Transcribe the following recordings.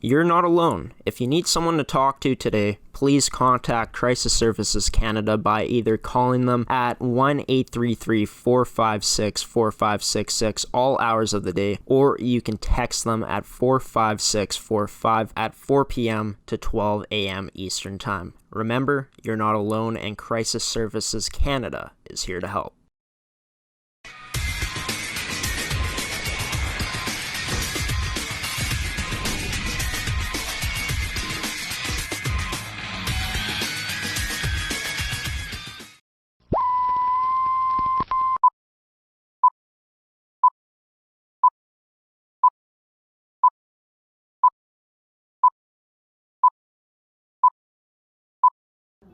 You're not alone. If you need someone to talk to today, please contact Crisis Services Canada by either calling them at 1-833-456-4566 all hours of the day, or you can text them at 45645 at 4 p.m. to 12 a.m. Eastern Time. Remember, you're not alone, and Crisis Services Canada is here to help.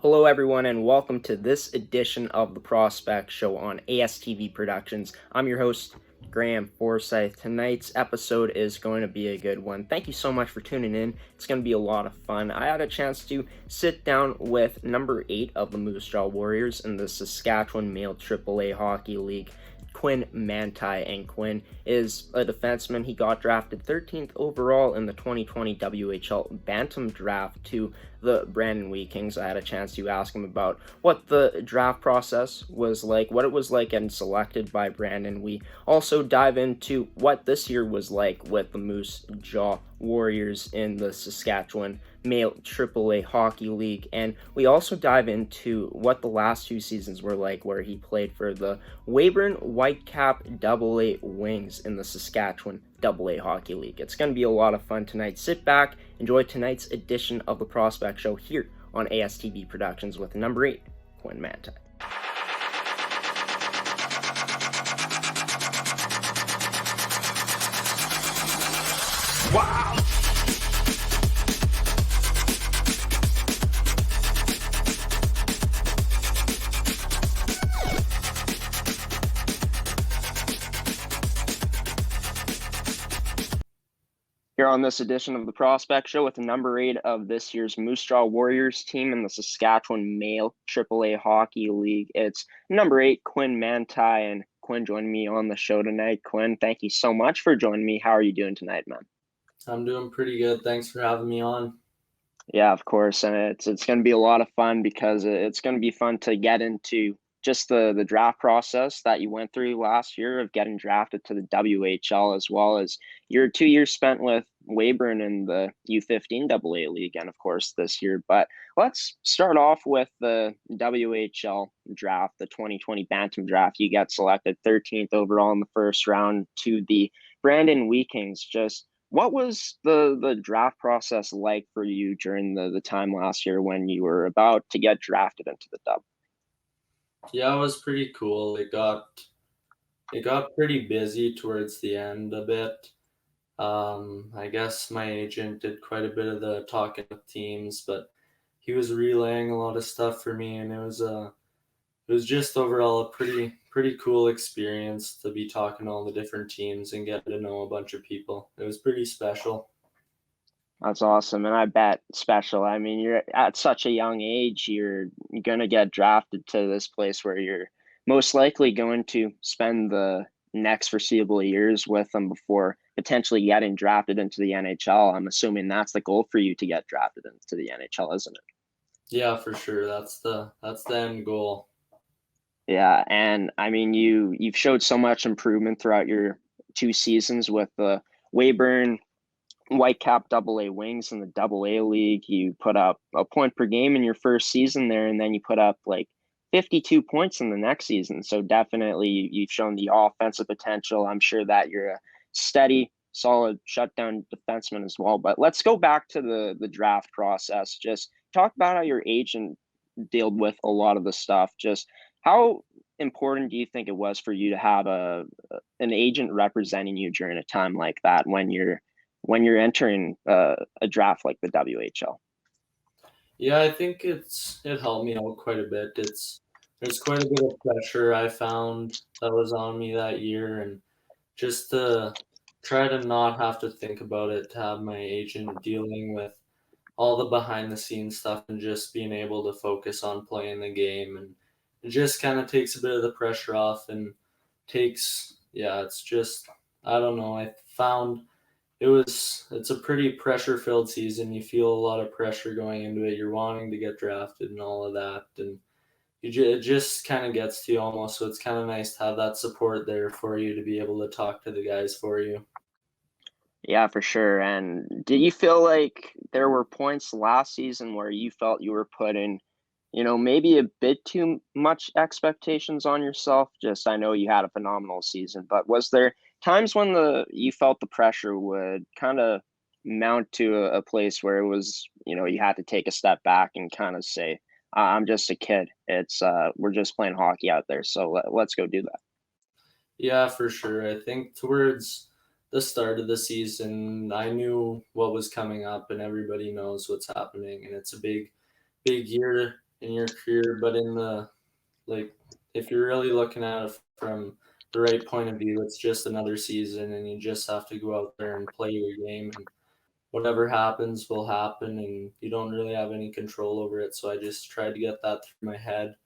Hello everyone, and welcome to this edition of the Prospect Show on ASTV Productions. I'm your host, Graeme Forsyth. Tonight's episode is going to be a good one. Thank you so much for tuning in. It's going to be a lot of fun. I had a chance to sit down with number 8 of the Jaw Warriors in the Saskatchewan Male AAA Hockey League, Quinn Mantei. And Quinn is a defenseman. He got drafted 13th overall in the 2020 WHL Bantam Draft to the Brandon Wheat Kings. I had a chance to ask him about what the draft process was like, what it was like getting selected by Brandon. We also dive into what this year was like with the Jaw Warriors in the Saskatchewan Male AAA Hockey League, and we also dive into what the last 2 seasons were like, where he played for the Weyburn Whitecap AA Wings in the Saskatchewan AA Hockey League. It's going to be a lot of fun tonight. Sit back, enjoy tonight's edition of the Prospect Show here on ASTV Productions with number 8, Quinn Manti. Wow! Here on this edition of the Prospect Show with the number 8 of this year's Jaw Warriors team in the Saskatchewan Male AAA Hockey League. It's number 8, Quinn Mantei, and Quinn joining me on the show tonight. Quinn, thank you so much for joining me. How are you doing tonight, man? I'm doing pretty good. Thanks for having me on. Yeah, of course, and it's going to be a lot of fun because it's going to be fun to get into just the draft process that you went through last year of getting drafted to the WHL, as well as your 2 years spent with Weyburn in the U15 AA League, and of course this year. But let's start off with the WHL draft, the 2020 Bantam Draft. You got selected 13th overall in the first round to the Brandon Wheat Kings. Just what was the draft process like for you during the time last year when you were about to get drafted into the dub? Yeah, it was pretty cool. It got pretty busy towards the end a bit. I guess my agent did quite a bit of the talking with teams, but he was relaying a lot of stuff for me, and it was just overall a pretty cool experience to be talking to all the different teams and get to know a bunch of people. It was pretty special. That's awesome, and I bet special. I mean, you're at such a young age, you're going to get drafted to this place where you're most likely going to spend the next foreseeable years with them before potentially getting drafted into the NHL. I'm assuming that's the goal for you, to get drafted into the NHL, isn't it? Yeah, for sure. That's the end goal. Yeah, and I mean, you've showed so much improvement throughout your 2 seasons with the Weyburn Whitecap AA Wings in the AA League. You put up a point per game in your first season there, and then you put up like 52 points in the next season. So definitely you've shown the offensive potential. I'm sure that you're a steady, solid shutdown defenseman as well. But let's go back to the draft process. Just talk about how your agent dealt with a lot of the stuff. Just how important do you think it was for you to have an agent representing you during a time like that when you're entering a draft like the WHL? Yeah, I think it helped me out quite a bit. There's quite a bit of pressure I found that was on me that year, and just to try to not have to think about it, to have my agent dealing with all the behind the scenes stuff and just being able to focus on playing the game, and it just kind of takes a bit of the pressure off, and it's just, I don't know, I found it's a pretty pressure filled season. You feel a lot of pressure going into it. You're wanting to get drafted and all of that, and it just kind of gets to you almost. So it's kind of nice to have that support there for you to be able to talk to the guys for you. Yeah, for sure. And did you feel like there were points last season where you felt you were putting, maybe a bit too much expectations on yourself? Just I know you had a phenomenal season, but was there times when the you felt the pressure would kind of mount to a place where it was, you had to take a step back and kind of say, I'm just a kid. It's we're just playing hockey out there, so let's go do that." Yeah, for sure. I think towards the start of the season, I knew what was coming up, and everybody knows what's happening, and it's a big year in your career. But in the like, if you're really looking at it from the right point of view, it's just another season, and you just have to go out there and play your game, and whatever happens will happen, and you don't really have any control over it. So I just tried to get that through my head,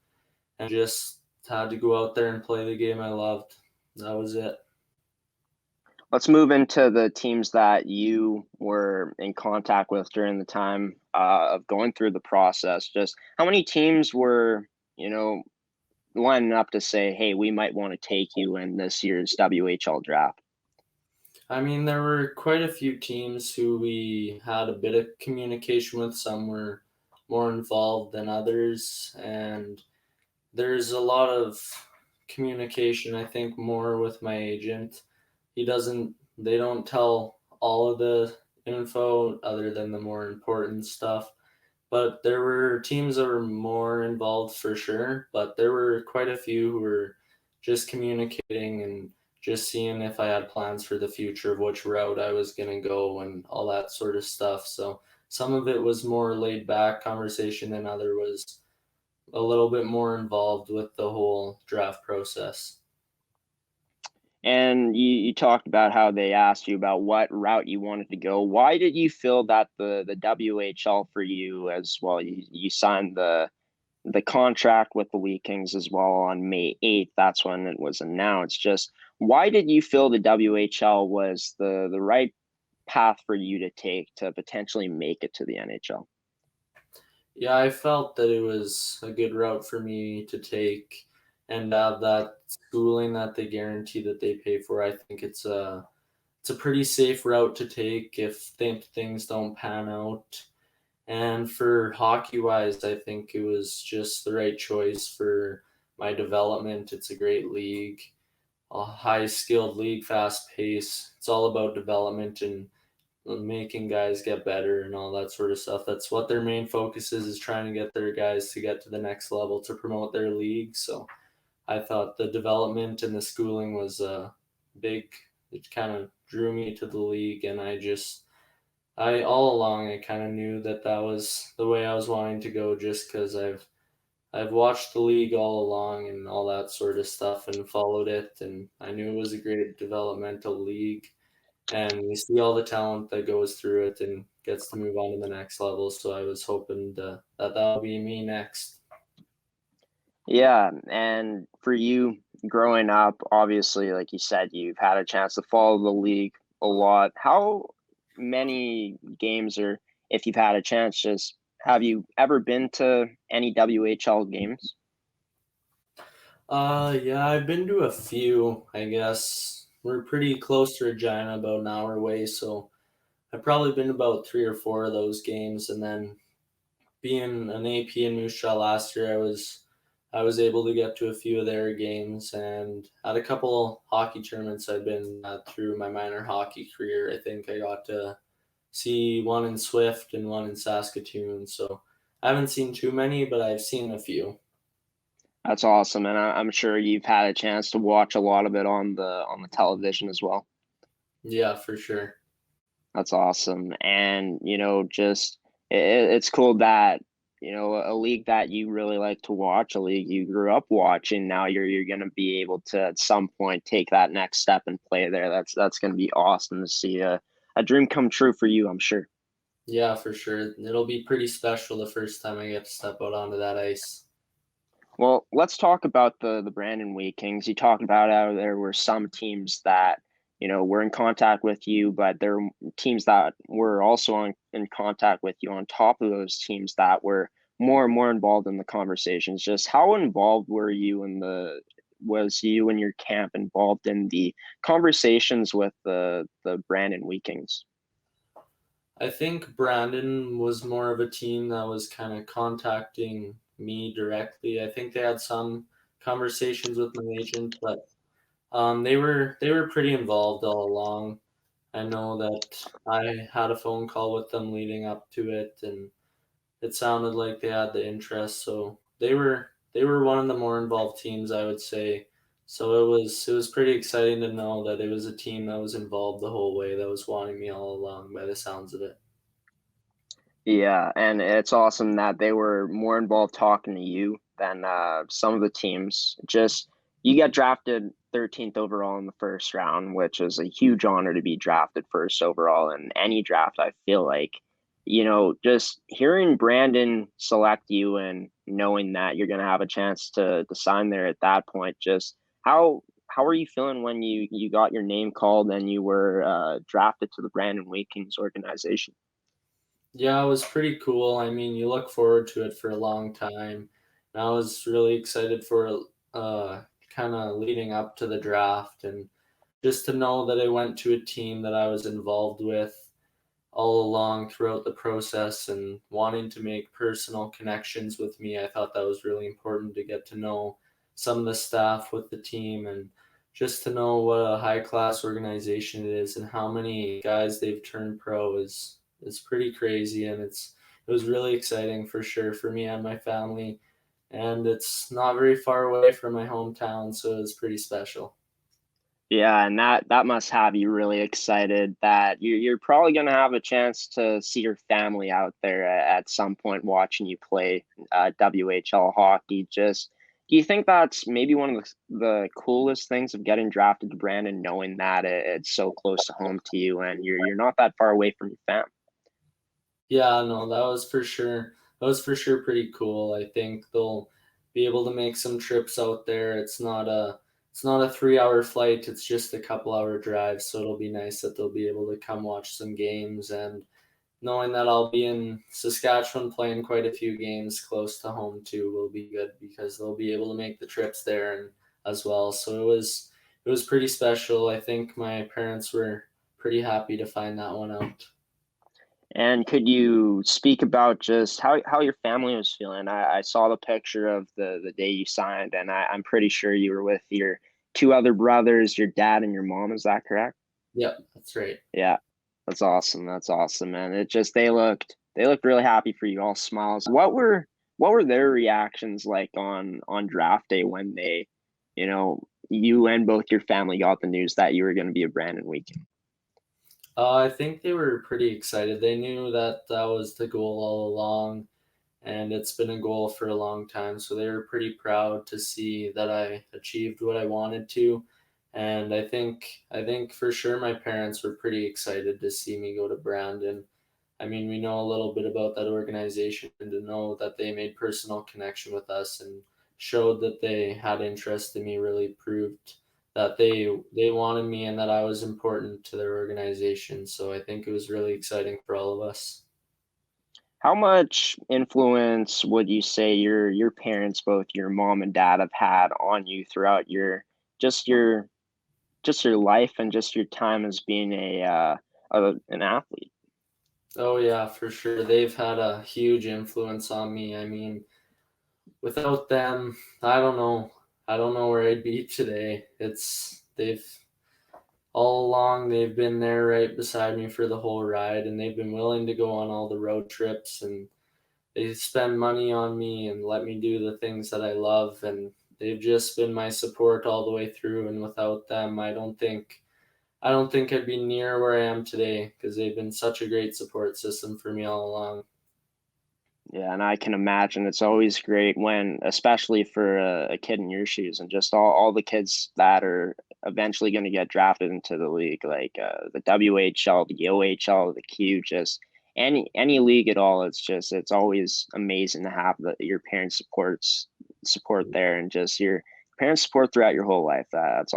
and just had to go out there and play the game I loved. That was it. Let's move into the teams that you were in contact with during the time of going through the process. Just how many teams were, lining up to say, "Hey, we might want to take you in this year's WHL draft"? I mean, there were quite a few teams who we had a bit of communication with. Some were more involved than others, and there's a lot of communication, I think, more with my agent. They don't tell all of the info other than the more important stuff. But there were teams that were more involved for sure, but there were quite a few who were just communicating and just seeing if I had plans for the future of which route I was going to go and all that sort of stuff. So some of it was more laid back conversation and other was a little bit more involved with the whole draft process. And you talked about how they asked you about what route you wanted to go. Why did you feel that the WHL for you as well? You signed the contract with the Wheat Kings as well on May 8th. That's when it was announced. Just why did you feel the WHL was the right path for you to take to potentially make it to the NHL? Yeah, I felt that it was a good route for me to take and have that schooling that they guarantee that they pay for. I think it's a pretty safe route to take if things don't pan out. And for hockey wise, I think it was just the right choice for my development. It's a great league, a high skilled league, fast pace. It's all about development and making guys get better and all that sort of stuff. That's what their main focus is trying to get their guys to get to the next level to promote their league. So I thought the development and the schooling was big. It kind of drew me to the league, and I all along I kind of knew that that was the way I was wanting to go, just because I've watched the league all along and all that sort of stuff and followed it, and I knew it was a great developmental league, and you see all the talent that goes through it and gets to move on to the next level. So I was hoping that that'll be me next. Yeah, and for you growing up, obviously, like you said, you've had a chance to follow the league a lot. How many games, or if you've had a chance, just have you ever been to any WHL games? Yeah, I've been to a few. I guess we're pretty close to Regina, about an hour away, so I've probably been to about three or four of those games, and then being an AP in Moose Jaw last year, I was able to get to a few of their games and at a couple hockey tournaments I've been through my minor hockey career. I think I got to see one in Swift and one in Saskatoon. So I haven't seen too many, but I've seen a few. That's awesome, and I'm sure you've had a chance to watch a lot of it on the television as well. Yeah, for sure. That's awesome. And, just it's cool that, a league that you really like to watch, a league you grew up watching, now you're going to be able to at some point take that next step and play there. That's going to be awesome to see a dream come true for you, I'm sure. Yeah, for sure. It'll be pretty special the first time I get to step out onto that ice. Well, let's talk about the Brandon Wheat Kings. You talked about how there were some teams that were in contact with you, but there were teams that were also in contact with you on top of those teams that were more and more involved in the conversations. Just how involved was you and your camp involved in the conversations with the Brandon Weekings? I think Brandon was more of a team that was kind of contacting me directly. I think they had some conversations with my agent, but they were pretty involved all along. I know that I had a phone call with them leading up to it, and it sounded like they had the interest. So they were one of the more involved teams, I would say. So it was pretty exciting to know that it was a team that was involved the whole way, that was wanting me all along by the sounds of it. Yeah, and it's awesome that they were more involved talking to you than some of the teams. Just you get drafted 13th overall in the first round, which is a huge honor to be drafted first overall in any draft. I feel like, just hearing Brandon select you and knowing that you're going to have a chance to sign there at that point, just how are you feeling when you got your name called and you were drafted to the Brandon Weekings organization? Yeah, it was pretty cool. I mean, you look forward to it for a long time. And I was really excited for kind of leading up to the draft, and just to know that I went to a team that I was involved with all along throughout the process and wanting to make personal connections with me. I thought that was really important to get to know some of the staff with the team, and just to know what a high class organization it is and how many guys they've turned pro is pretty crazy. And it was really exciting for sure for me and my family, and it's not very far away from my hometown, so it was pretty special. Yeah, and that must have you really excited that you're probably going to have a chance to see your family out there at some point watching you play WHL hockey. Just do you think that's maybe one of the coolest things of getting drafted to Brandon, knowing that it's so close to home to you and you're not that far away from your family? Yeah, no, that was for sure. That was for sure pretty cool. I think they'll be able to make some trips out there. It's not a 3 hour flight, it's just a couple hour drive. So it'll be nice that they'll be able to come watch some games, and knowing that I'll be in Saskatchewan playing quite a few games close to home too will be good, because they'll be able to make the trips there and as well. So it was pretty special. I think my parents were pretty happy to find that one out. And could you speak about just how your family was feeling? I saw the picture of the day you signed, and I'm pretty sure you were with your two other brothers, your dad and your mom. Is that correct? Yep, that's right. Yeah, that's awesome. That's awesome, man. It just they looked really happy for you, all smiles. What were their reactions like on draft day when you and both your family got the news that you were going to be a Brandon Weekend? I think they were pretty excited. They knew that that was the goal all along, and it's been a goal for a long time. So they were pretty proud to see that I achieved what I wanted to. And I think for sure my parents were pretty excited to see me go to Brandon. I mean, we know a little bit about that organization, and to know that they made personal connection with us and showed that they had interest in me really proved that they wanted me and that I was important to their organization. So I think it was really exciting for all of us. How much influence would you say your parents, both your mom and dad, have had on you throughout just your just your life and just your time as being an athlete? Oh yeah, for sure. They've had a huge influence on me. I mean, without them, I don't know. I don't know where I'd be today. It's they've all along they've been there right beside me for the whole ride, and they've been willing to go on all the road trips, and they spend money on me and let me do the things that I love, and they've just been my support all the way through. And without them, I don't think I'd be near where I am today, because they've been such a great support system for me all along. Yeah, and I can imagine it's always great when, especially for a kid in your shoes, and just all the kids that are eventually going to get drafted into the league, like the WHL, the OHL, the Q, just any league at all. It's always amazing to have your parents support there, and just parent support throughout your whole life. That's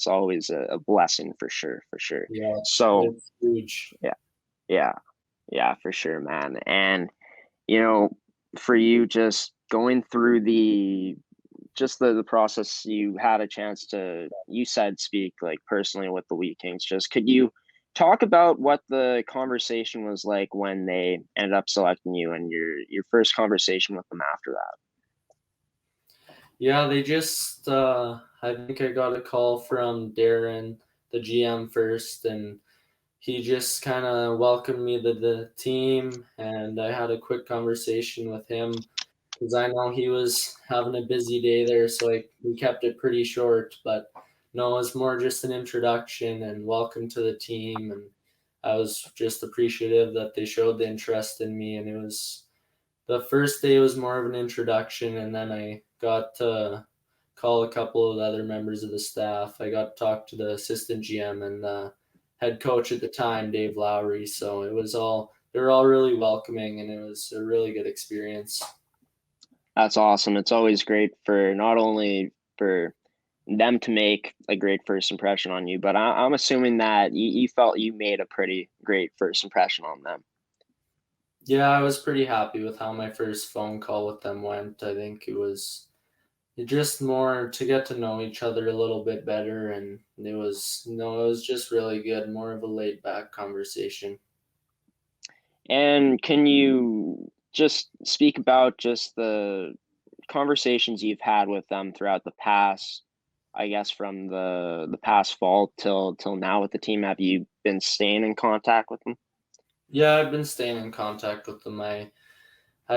always a blessing for sure. Yeah, So it's huge. yeah, for sure, man. And for you, just going through the process, you had a chance to, you said, speak like personally with the Wheat Kings. Just could you talk about what the conversation was like when they ended up selecting you, and your first conversation with them after that? Yeah, they just I think I got a call from Darren, the GM, first, and he just kind of welcomed me to the team, and I had a quick conversation with him because I know he was having a busy day there, so we kept it pretty short. But no, it was more just an introduction and welcome to the team, and I was just appreciative that they showed the interest in me. And it was the first day was more of an introduction, and then I got to call a couple of the other members of the staff. I got to talk to the assistant GM and the head coach at the time, Dave Lowry. So they were all really welcoming, and it was a really good experience. That's awesome. It's always great for not only for them to make a great first impression on you, but I'm assuming that you felt you made a pretty great first impression on them. Yeah, I was pretty happy with how my first phone call with them went. I think it was just more to get to know each other a little bit better, and it was just really good, more of a laid back conversation. And can you just speak about just the conversations you've had with them throughout the past, I guess from the past fall till now with the team? Have you been staying in contact with them? Yeah, I've been staying in contact with them. I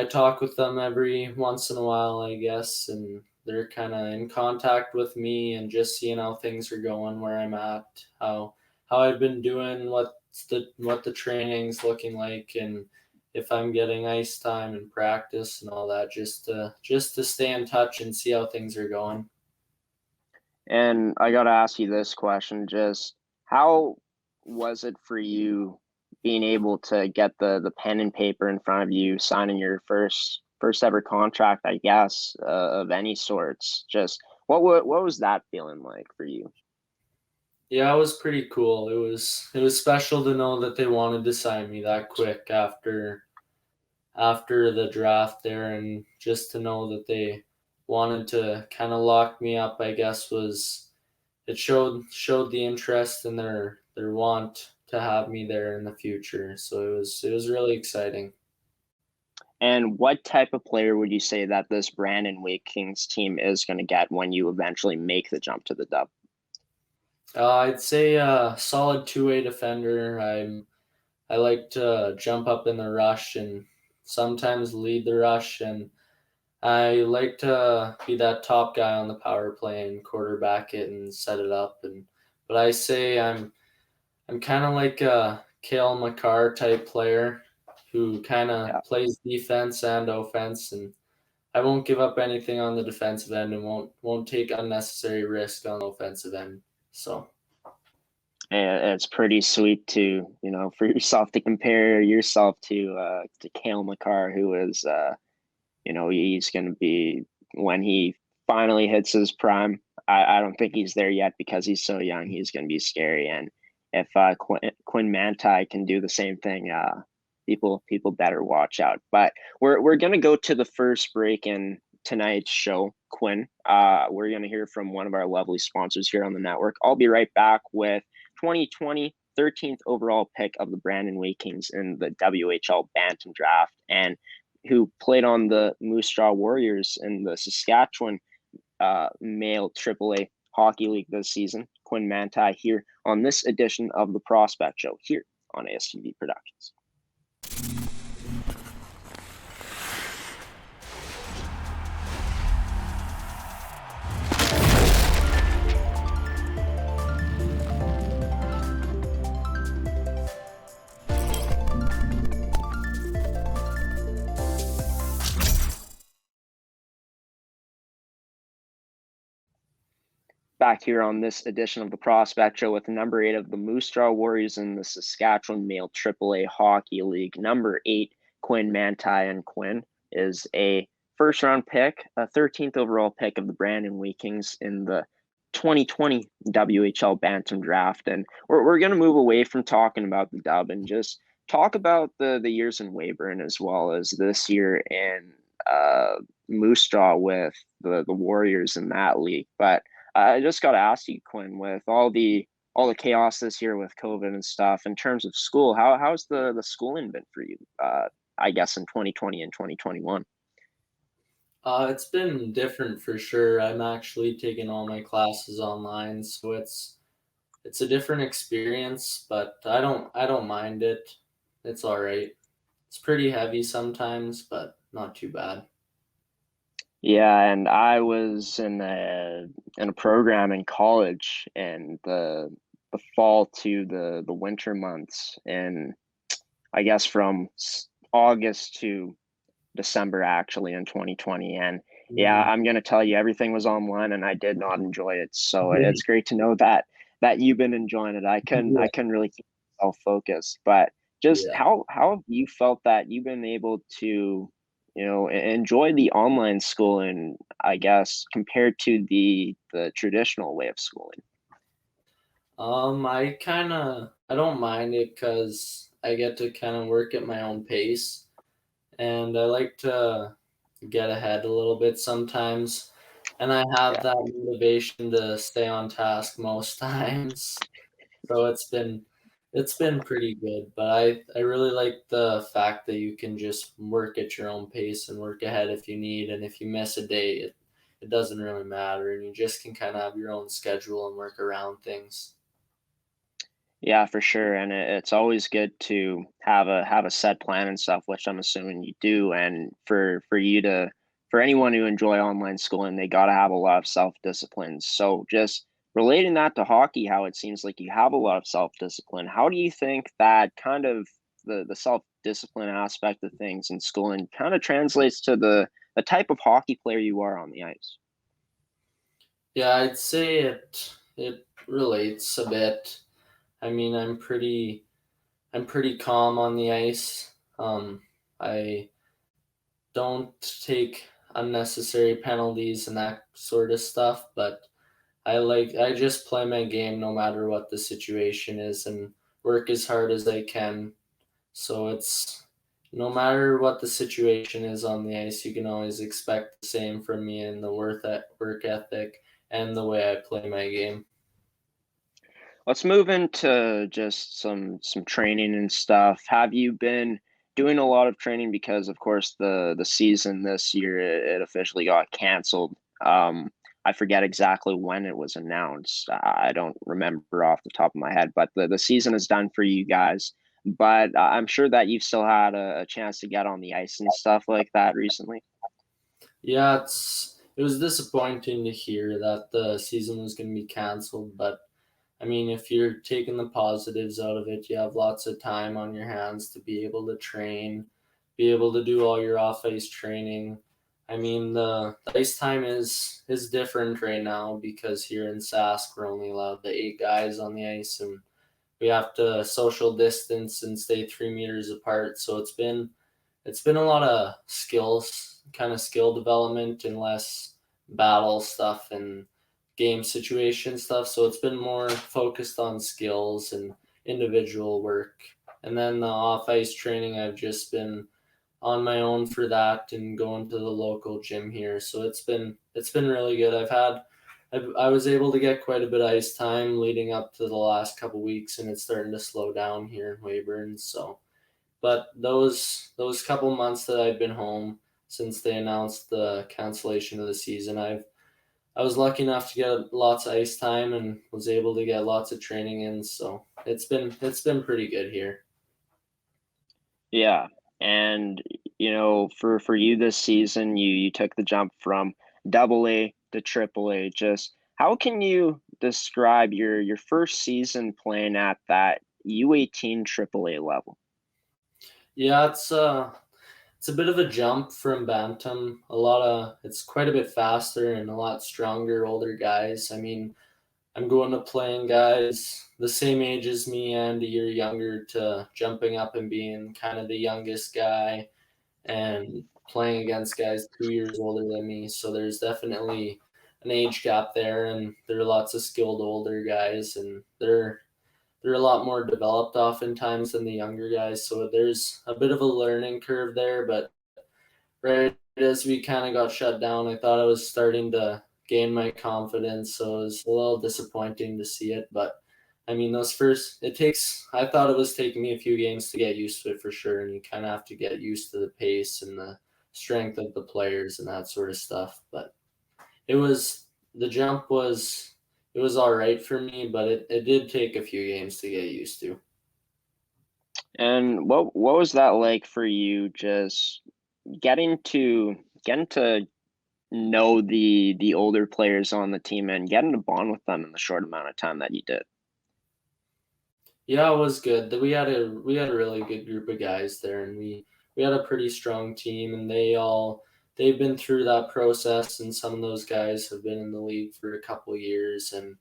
talk with them every once in a while, I guess, and they're kind of in contact with me and just seeing how things are going, where I'm at, how I've been doing, what the training's looking like, and if I'm getting ice time and practice and all that, just to stay in touch and see how things are going. And I got to ask you this question, just how was it for you being able to get the pen and paper in front of you, signing your first ever contract, I guess, of any sorts? Just what was that feeling like for you? Yeah, it was pretty cool. It was special to know that they wanted to sign me that quick after the draft there, and just to know that they wanted to kind of lock me up, I guess, was it showed the interest and their want to have me there in the future. So it was really exciting. And what type of player would you say that this Brandon Wake Kings team is going to get when you eventually make the jump to the dub? I'd say a solid two-way defender. I like to jump up in the rush and sometimes lead the rush, and I like to be that top guy on the power play and quarterback it and set it up. And but I say I'm kind of like a Kale McCarr type player who kind Yeah. of plays defense and offense, and I won't give up anything on the defensive end and won't take unnecessary risk on the offensive end. So And it's pretty sweet to, for yourself to compare yourself to Kale McCarr, who is he's going to be, when he finally hits his prime. I don't think he's there yet because he's so young. He's going to be scary. And if Quinn Manti can do the same thing, people better watch out. But we're going to go to the first break in tonight's show, Quinn. We're going to hear from one of our lovely sponsors here on the network. I'll be right back with 2020 13th overall pick of the Brandon Wake Kings in the WHL Bantam Draft, and who played on the Moose Jaw Warriors in the Saskatchewan male AAA Hockey League this season. Quinn Manti here on this edition of the Prospect Show here on ASTV Productions. Back here on this edition of the Prospect Show with number 8 of the Moose Jaw Warriors in the Saskatchewan Male AAA Hockey League. Number 8, Quinn Manti. And Quinn is a first round pick, a 13th overall pick of the Brandon Wheat in the 2020 WHL Bantam Draft. And we're going to move away from talking about the dub and just talk about the years in Weyburn as well as this year in Moose Jaw with the Warriors in that league. But I just got to ask you, Quinn, with all the chaos this year with COVID and stuff, in terms of school, how's the schooling been for you? I guess in 2020 and 2021. It's been different for sure. I'm actually taking all my classes online, so it's a different experience, but I don't mind it. It's all right. It's pretty heavy sometimes, but not too bad. Yeah, and I was in a program in college in the fall to the winter months, and I guess from August to December actually in 2020. And yeah, Mhm. I'm gonna tell you, everything was online, and I did not enjoy it. So it's great to know that you've been enjoying it. Yeah, I couldn't really keep myself focused, but just yeah. how have you felt that you've been able to, enjoy the online schooling, I guess, compared to the traditional way of schooling? I don't mind it because I get to kind of work at my own pace, and I like to get ahead a little bit sometimes, and I have Yeah. that motivation to stay on task most times. So it's been pretty good, but I really like the fact that you can just work at your own pace and work ahead if you need, and if you miss a day, it doesn't really matter, and you just can kind of have your own schedule and work around things. Yeah, for sure, and it's always good to have a set plan and stuff, which I'm assuming you do. And for anyone who enjoy online schooling, they got to have a lot of self discipline. So just relating that to hockey, how it seems like you have a lot of self discipline. How do you think that kind of the self discipline aspect of things in schooling kind of translates to the type of hockey player you are on the ice? Yeah, I'd say it relates a bit. I mean, I'm pretty calm on the ice. I don't take unnecessary penalties and that sort of stuff, but I just play my game no matter what the situation is and work as hard as I can. So it's no matter what the situation is on the ice, you can always expect the same from me in the work ethic and the way I play my game. Let's move into just some training and stuff. Have you been doing a lot of training? Because of course the season this year, it officially got canceled. I forget exactly when it was announced. I don't remember off the top of my head, but the season is done for you guys. But I'm sure that you've still had a chance to get on the ice and stuff like that recently. Yeah, it was disappointing to hear that the season was going to be canceled, but I mean, if you're taking the positives out of it, you have lots of time on your hands to be able to train, be able to do all your off ice training. I mean, the ice time is different right now because here in Sask we're only allowed the 8 guys on the ice, and we have to social distance and stay 3 meters apart. So it's been a lot of kind of skill development and less battle stuff and game situation stuff. So it's been more focused on skills and individual work. And then the off ice training, I've just been on my own for that and going to the local gym here. So it's been really good. I was able to get quite a bit of ice time leading up to the last couple weeks, and it's starting to slow down here in Weyburn. So but those couple months that I've been home since they announced the cancellation of the season, I was lucky enough to get lots of ice time and was able to get lots of training in. So it's been pretty good here. Yeah, and for you this season, you took the jump from double A to triple A. Just how can you describe your first season playing at that U18 triple A level? Yeah, it's a bit of a jump from Bantam. It's quite a bit faster and a lot stronger older guys. I mean, I'm going to playing guys the same age as me and a year younger to jumping up and being kind of the youngest guy and playing against guys 2 years older than me. So there's definitely an age gap there, and there are lots of skilled older guys, and they're a lot more developed oftentimes than the younger guys. So there's a bit of a learning curve there, but right as we kind of got shut down, I thought I was starting to gain my confidence. So it was a little disappointing to see it. But I mean, I thought it was taking me a few games to get used to it for sure. And you kind of have to get used to the pace and the strength of the players and that sort of stuff. But the jump it was all right for me, but it did take a few games to get used to. And what was that like for you, just getting to know the older players on the team and getting to bond with them in the short amount of time that you did? Yeah, it was good. We had a really good group of guys there, and we had a pretty strong team, and they've been through that process, and some of those guys have been in the league for a couple of years, and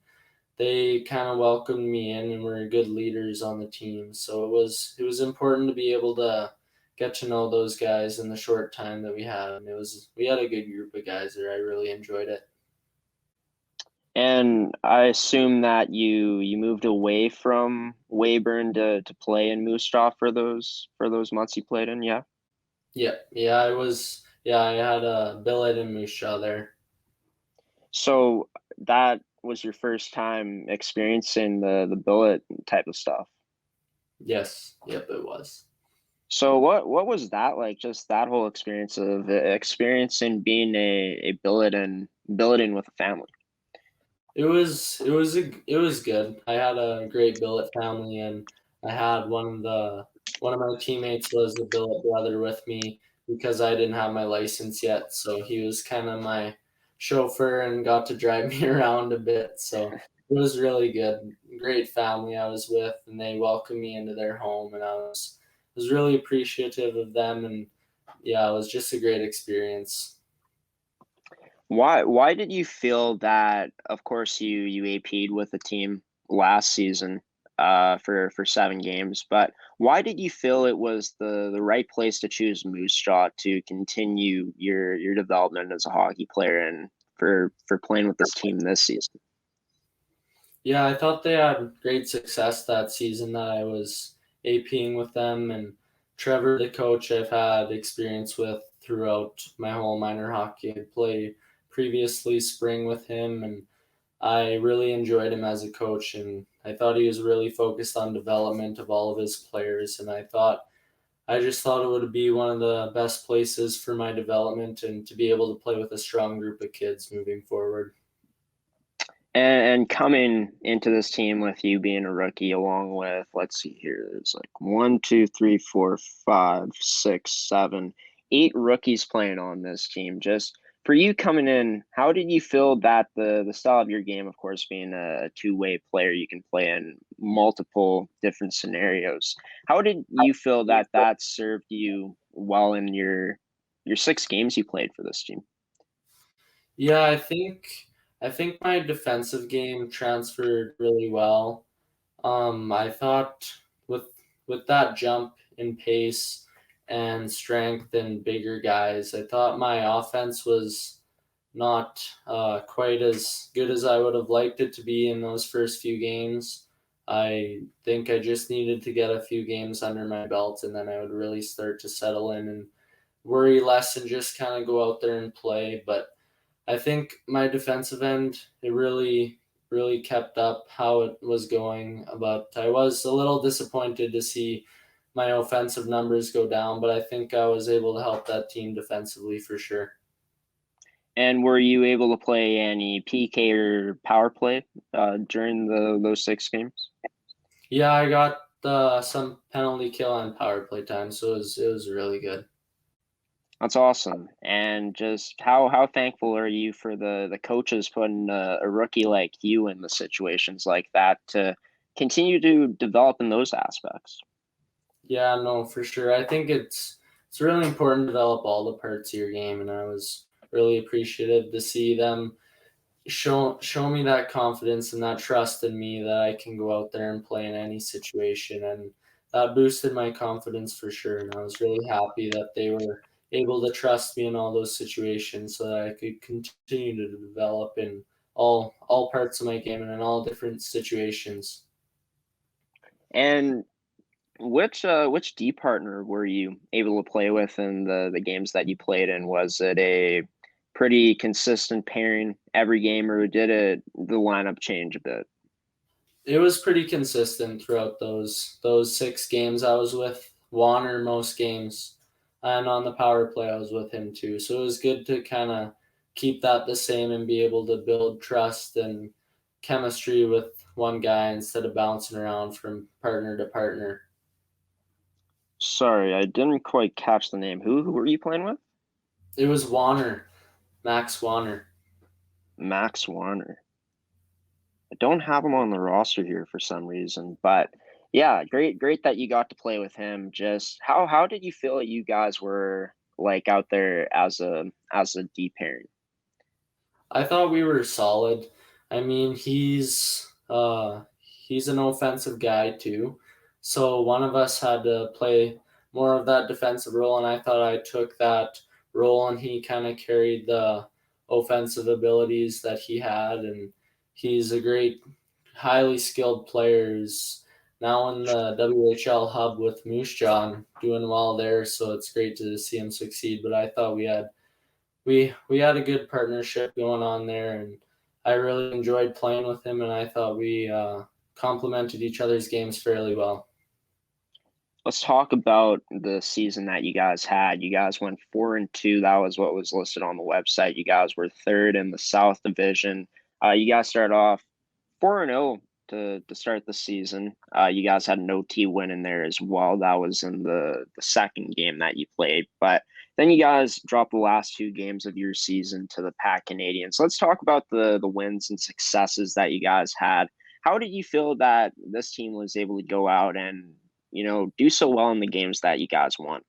they kind of welcomed me in and were good leaders on the team. So it was important to be able to get to know those guys in the short time that we had, and we had a good group of guys there. I really enjoyed it. And I assume that you moved away from Weyburn to play in Moose Jaw for those months you played in, yeah? Yeah, I had a billet in Moose Jaw there. So that was your first time experiencing the billet type of stuff. Yes, yep, it was. So what was that like? Just that whole experience of experiencing being a billeting with a family. It was good. I had a great billet family, and I had one of my teammates was a billet brother with me because I didn't have my license yet, so he was kind of my chauffeur and got to drive me around a bit. So it was really good. Great family I was with, and they welcomed me into their home, and I was really appreciative of them, and yeah, it was just a great experience. Why did you feel that, of course, you AP'd with the team last season for 7 games, but why did you feel it was the right place to choose Moose Jaw to continue your development as a hockey player and for playing with this team this season? Yeah, I thought they had great success that season that I was APing with them. And Trevor, the coach, I've had experience with throughout my whole minor hockey. I played previously spring with him, and I really enjoyed him as a coach. And I thought he was really focused on development of all of his players. And I just thought it would be one of the best places for my development and to be able to play with a strong group of kids moving forward. And coming into this team with you being a rookie, along with, let's see here, there's like one, two, three, four, five, six, seven, 8 rookies playing on this team. Just for you coming in, how did you feel that the style of your game, of course, being a two-way player, you can play in multiple different scenarios. How did you feel that that served you well in your 6 games you played for this team? Yeah, I think my defensive game transferred really well. I thought with with that jump in pace and strength and bigger guys, I thought my offense was not quite as good as I would have liked it to be in those first few games. I think I just needed to get a few games under my belt, and then I would really start to settle in and worry less and just kind of go out there and play. But I think my defensive end, it really kept up how it was going, but I was a little disappointed to see my offensive numbers go down, but I think I was able to help that team defensively for sure. And were you able to play any PK or power play during those 6 games? Yeah, I got some penalty kill and power play time, so it was really good. That's awesome. And just how thankful are you for the coaches putting a rookie like you in the situations like that to continue to develop in those aspects? Yeah, no, for sure. I think it's really important to develop all the parts of your game, and I was really appreciative to see them show me that confidence and that trust in me that I can go out there and play in any situation, and that boosted my confidence for sure. And I was really happy that they were able to trust me in all those situations so that I could continue to develop in all parts of my game and in all different situations. And which D partner were you able to play with in the games that you played in? Was it a pretty consistent pairing every game, or did the lineup change a bit? It was pretty consistent throughout those 6 games. I was with Warner most games, and on the power play I was with him too. So it was good to kind of keep that the same and be able to build trust and chemistry with one guy instead of bouncing around from partner to partner. Sorry, I didn't quite catch the name. Who were you playing with? It was Warner, Max Warner. Max Warner. I don't have him on the roster here for some reason, but yeah, great that you got to play with him. Just how did you feel you guys were like out there as a D pairing? I thought we were solid. I mean, he's an offensive guy too, so one of us had to play more of that defensive role, and I thought I took that role, and he kind of carried the offensive abilities that he had, and he's a great, highly skilled player. Who's now in the WHL hub with Moose Jaw, doing well there, so it's great to see him succeed. But I thought we had a good partnership going on there, and I really enjoyed playing with him, and I thought we complemented each other's games fairly well. Let's talk about the season that you guys had. You guys went 4-2. That was what was listed on the website. You guys were third in the South Division. You guys started off 4-0 to start the season. You guys had an OT win in there as well. That was in the second game that you played. But then you guys dropped the last 2 games of your season to the Pac Canadians. Let's talk about the wins and successes that you guys had. How did you feel that this team was able to go out and do so well in the games that you guys won?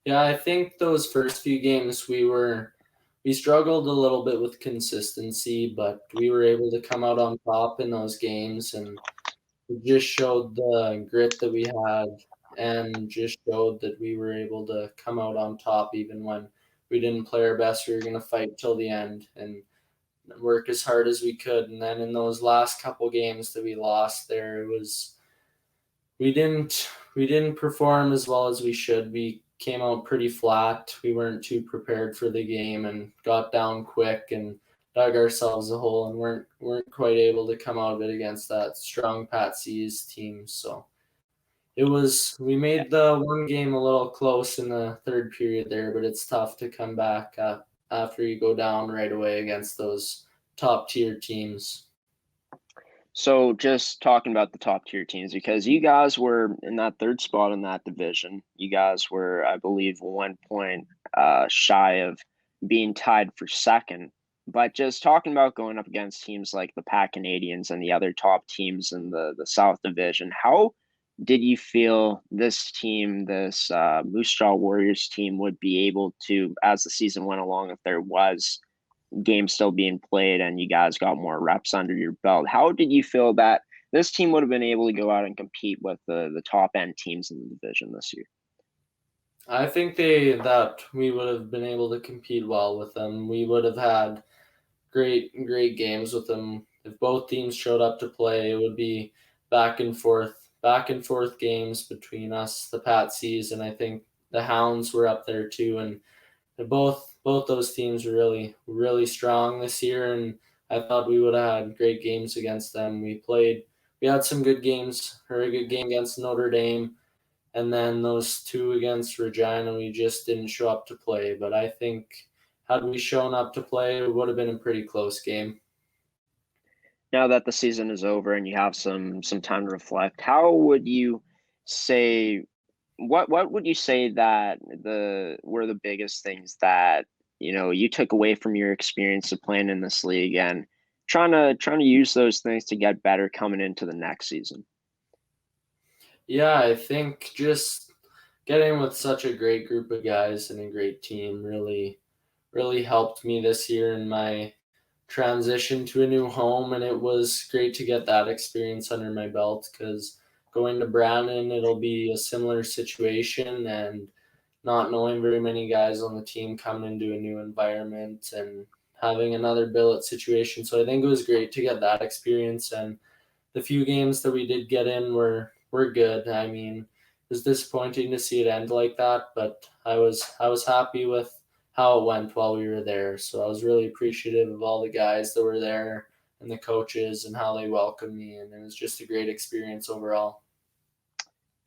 Yeah, I think those first few games we struggled a little bit with consistency, but we were able to come out on top in those games, and it just showed the grit that we had, and just showed that we were able to come out on top even when we didn't play our best. We were going to fight till the end and work as hard as we could. And then in those last couple games that we lost there, it was we didn't perform as well as we should. We came out pretty flat. We weren't too prepared for the game and got down quick and dug ourselves a hole and weren't quite able to come out of it against that strong Pat C's team. So we made the one game a little close in the third period there, but it's tough to come back after you go down right away against those top tier teams. So just talking about the top tier teams, because you guys were in that third spot in that division. You guys were, I believe, 1 point shy of being tied for second. But just talking about going up against teams like the Pac Canadians and the other top teams in the South Division, how did you feel this team, this Moose Jaw Warriors team, would be able to, as the season went along, if there was game still being played and you guys got more reps under your belt? How did you feel that this team would have been able to go out and compete with the top end teams in the division this year? I think that we would have been able to compete well with them. We would have had great games with them. If both teams showed up to play, it would be back and forth games between us, the Patsies, and I think the Hounds were up there too. And both those teams were really strong this year, and I thought we would have had great games against them. We had some good games, or a good game against Notre Dame, and then those 2 against Regina, we just didn't show up to play. But I think had we shown up to play, it would have been a pretty close game. Now that the season is over and you have some time to reflect, how would you say what would you say that the were the biggest things that you took away from your experience of playing in this league and trying to use those things to get better coming into the next season? Yeah, I think just getting with such a great group of guys and a great team really helped me this year in my transition to a new home, and it was great to get that experience under my belt because going to Brandon, it'll be a similar situation, and not knowing very many guys on the team, coming into a new environment and having another billet situation. So I think it was great to get that experience, and the few games that we did get in were good. I mean, it was disappointing to see it end like that, but I was happy with how it went while we were there. So I was really appreciative of all the guys that were there and the coaches and how they welcomed me, and it was just a great experience overall.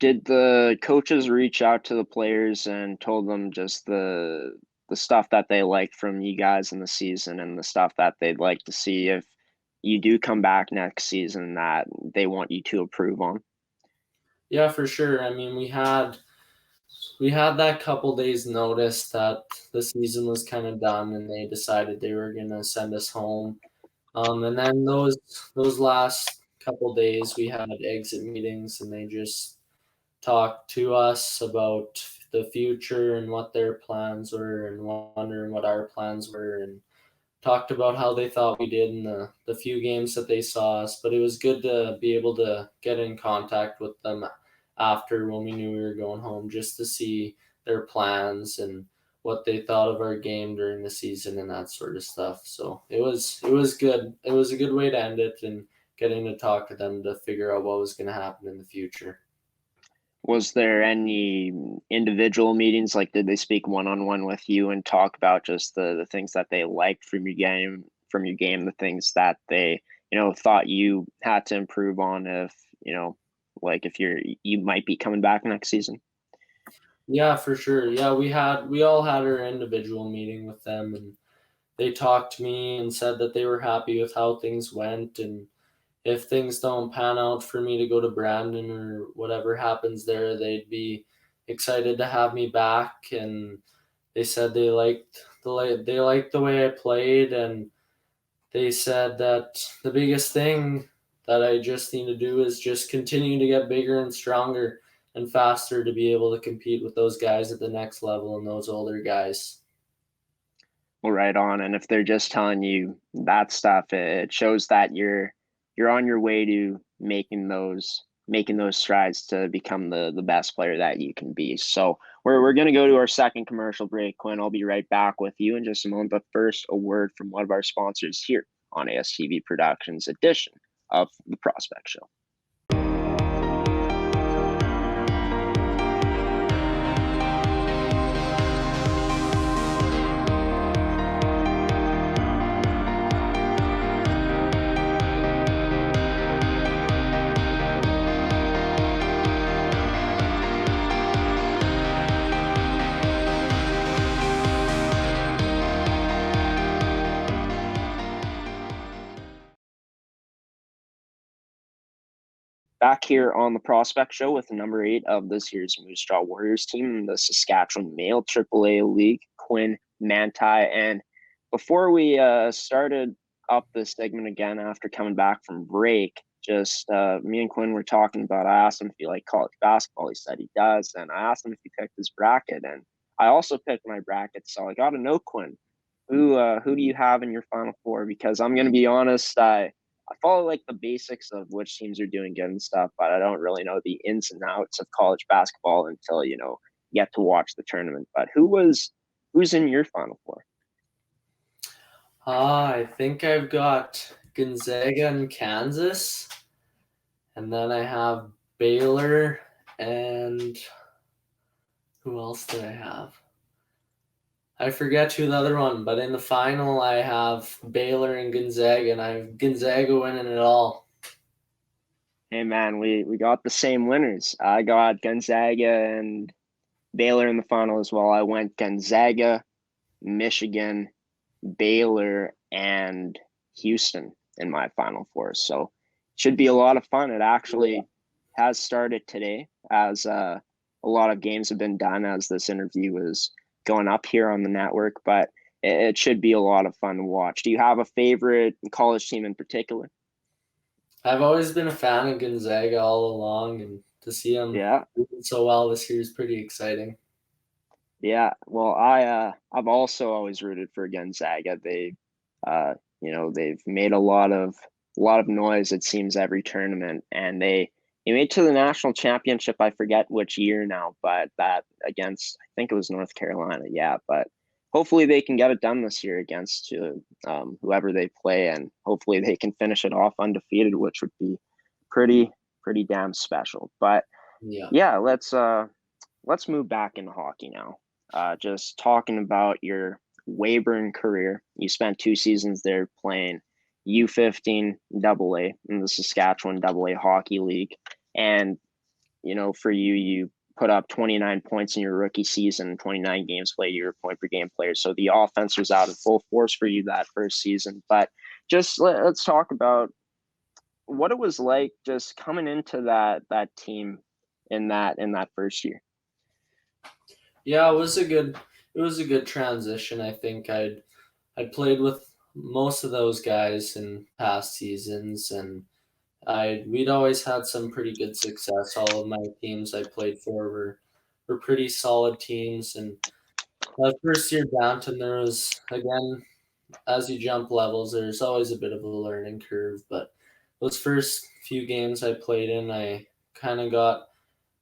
Did the coaches reach out to the players and told them just the stuff that they liked from you guys in the season and the stuff that they'd like to see if you do come back next season that they want you to improve on? Yeah, for sure. I mean, we had that couple days notice that the season was kind of done, and they decided they were gonna send us home. And then those last couple days, we had exit meetings, and they just talked to us about the future and what their plans were, and wondering what our plans were, and talked about how they thought we did in the few games that they saw us. But it was good to be able to get in contact with them after, when we knew we were going home, just to see their plans and what they thought of our game during the season and that sort of stuff. So it was good. It was a good way to end it, and getting to talk to them to figure out what was going to happen in the future. Was there any individual meetings? Like, did they speak one-on-one with you and talk about just the things that they liked from your game, the things that they, thought you had to improve on if, like if you might be coming back next season? Yeah, for sure. Yeah, we all had our individual meeting with them, and they talked to me and said that they were happy with how things went, and if things don't pan out for me to go to Brandon or whatever happens there, they'd be excited to have me back. And they said they liked the way I played, and they said that the biggest thing that I just need to do is just continue to get bigger and stronger and faster to be able to compete with those guys at the next level and those older guys. Well, right on. And if they're just telling you that stuff, it shows that you're on your way to making those strides to become the best player that you can be. So we're gonna go to our second commercial break, Quinn. I'll be right back with you in just a moment. But first, a word from one of our sponsors here on ASTV Productions edition of the Prospect Show. Back here on the Prospect Show with number 8 of this year's Moose Jaw Warriors team, the Saskatchewan Male AAA League, Quinn Mantei. And before we started up this segment again after coming back from break, just me and Quinn were talking about, I asked him if he liked college basketball. He said he does. And I asked him if he picked his bracket. And I also picked my bracket. So I got to know, Quinn, who do you have in your Final Four? Because I'm going to be honest, I follow like the basics of which teams are doing good and stuff, but I don't really know the ins and outs of college basketball until get to watch the tournament. But who's in your Final Four? I think I've got Gonzaga and Kansas, and then I have Baylor, and who else did I have? I forget who the other one, but in the final I have Baylor and Gonzaga, and I have Gonzaga winning it all. Hey man, we got the same winners. I got Gonzaga and Baylor in the final as well. I went Gonzaga, Michigan, Baylor, and Houston in my Final Four. So should be a lot of fun. It actually has started today, as a lot of games have been done as this interview is going up here on the network. But it should be a lot of fun to watch. Do you have a favorite college team in particular? I've always been a fan of Gonzaga all along, and to see them Yeah. doing so well this year is pretty exciting. Yeah, well, I've also always rooted for Gonzaga. They've made a lot of noise, it seems, every tournament, and they You made to the national championship. I forget which year now, but that against, I think it was North Carolina. Yeah, but hopefully they can get it done this year against whoever they play, and hopefully they can finish it off undefeated, which would be pretty damn special. But yeah, let's move back into hockey now. Just talking about your Weyburn career. You spent 2 seasons there playing U15 AA in the Saskatchewan AA Hockey League. And, for you put up 29 points in your rookie season, 29 games played, you were a point per game player. So the offense was out in full force for you that first season. But just let's talk about what it was like just coming into that team in that first year. Yeah, it was a good transition. I think I'd played with most of those guys in past seasons, and we'd always had some pretty good success. All of my teams I played for were pretty solid teams, and that first year Bantam, there was, again, as you jump levels, there's always a bit of a learning curve. But those first few games I played in, I kind of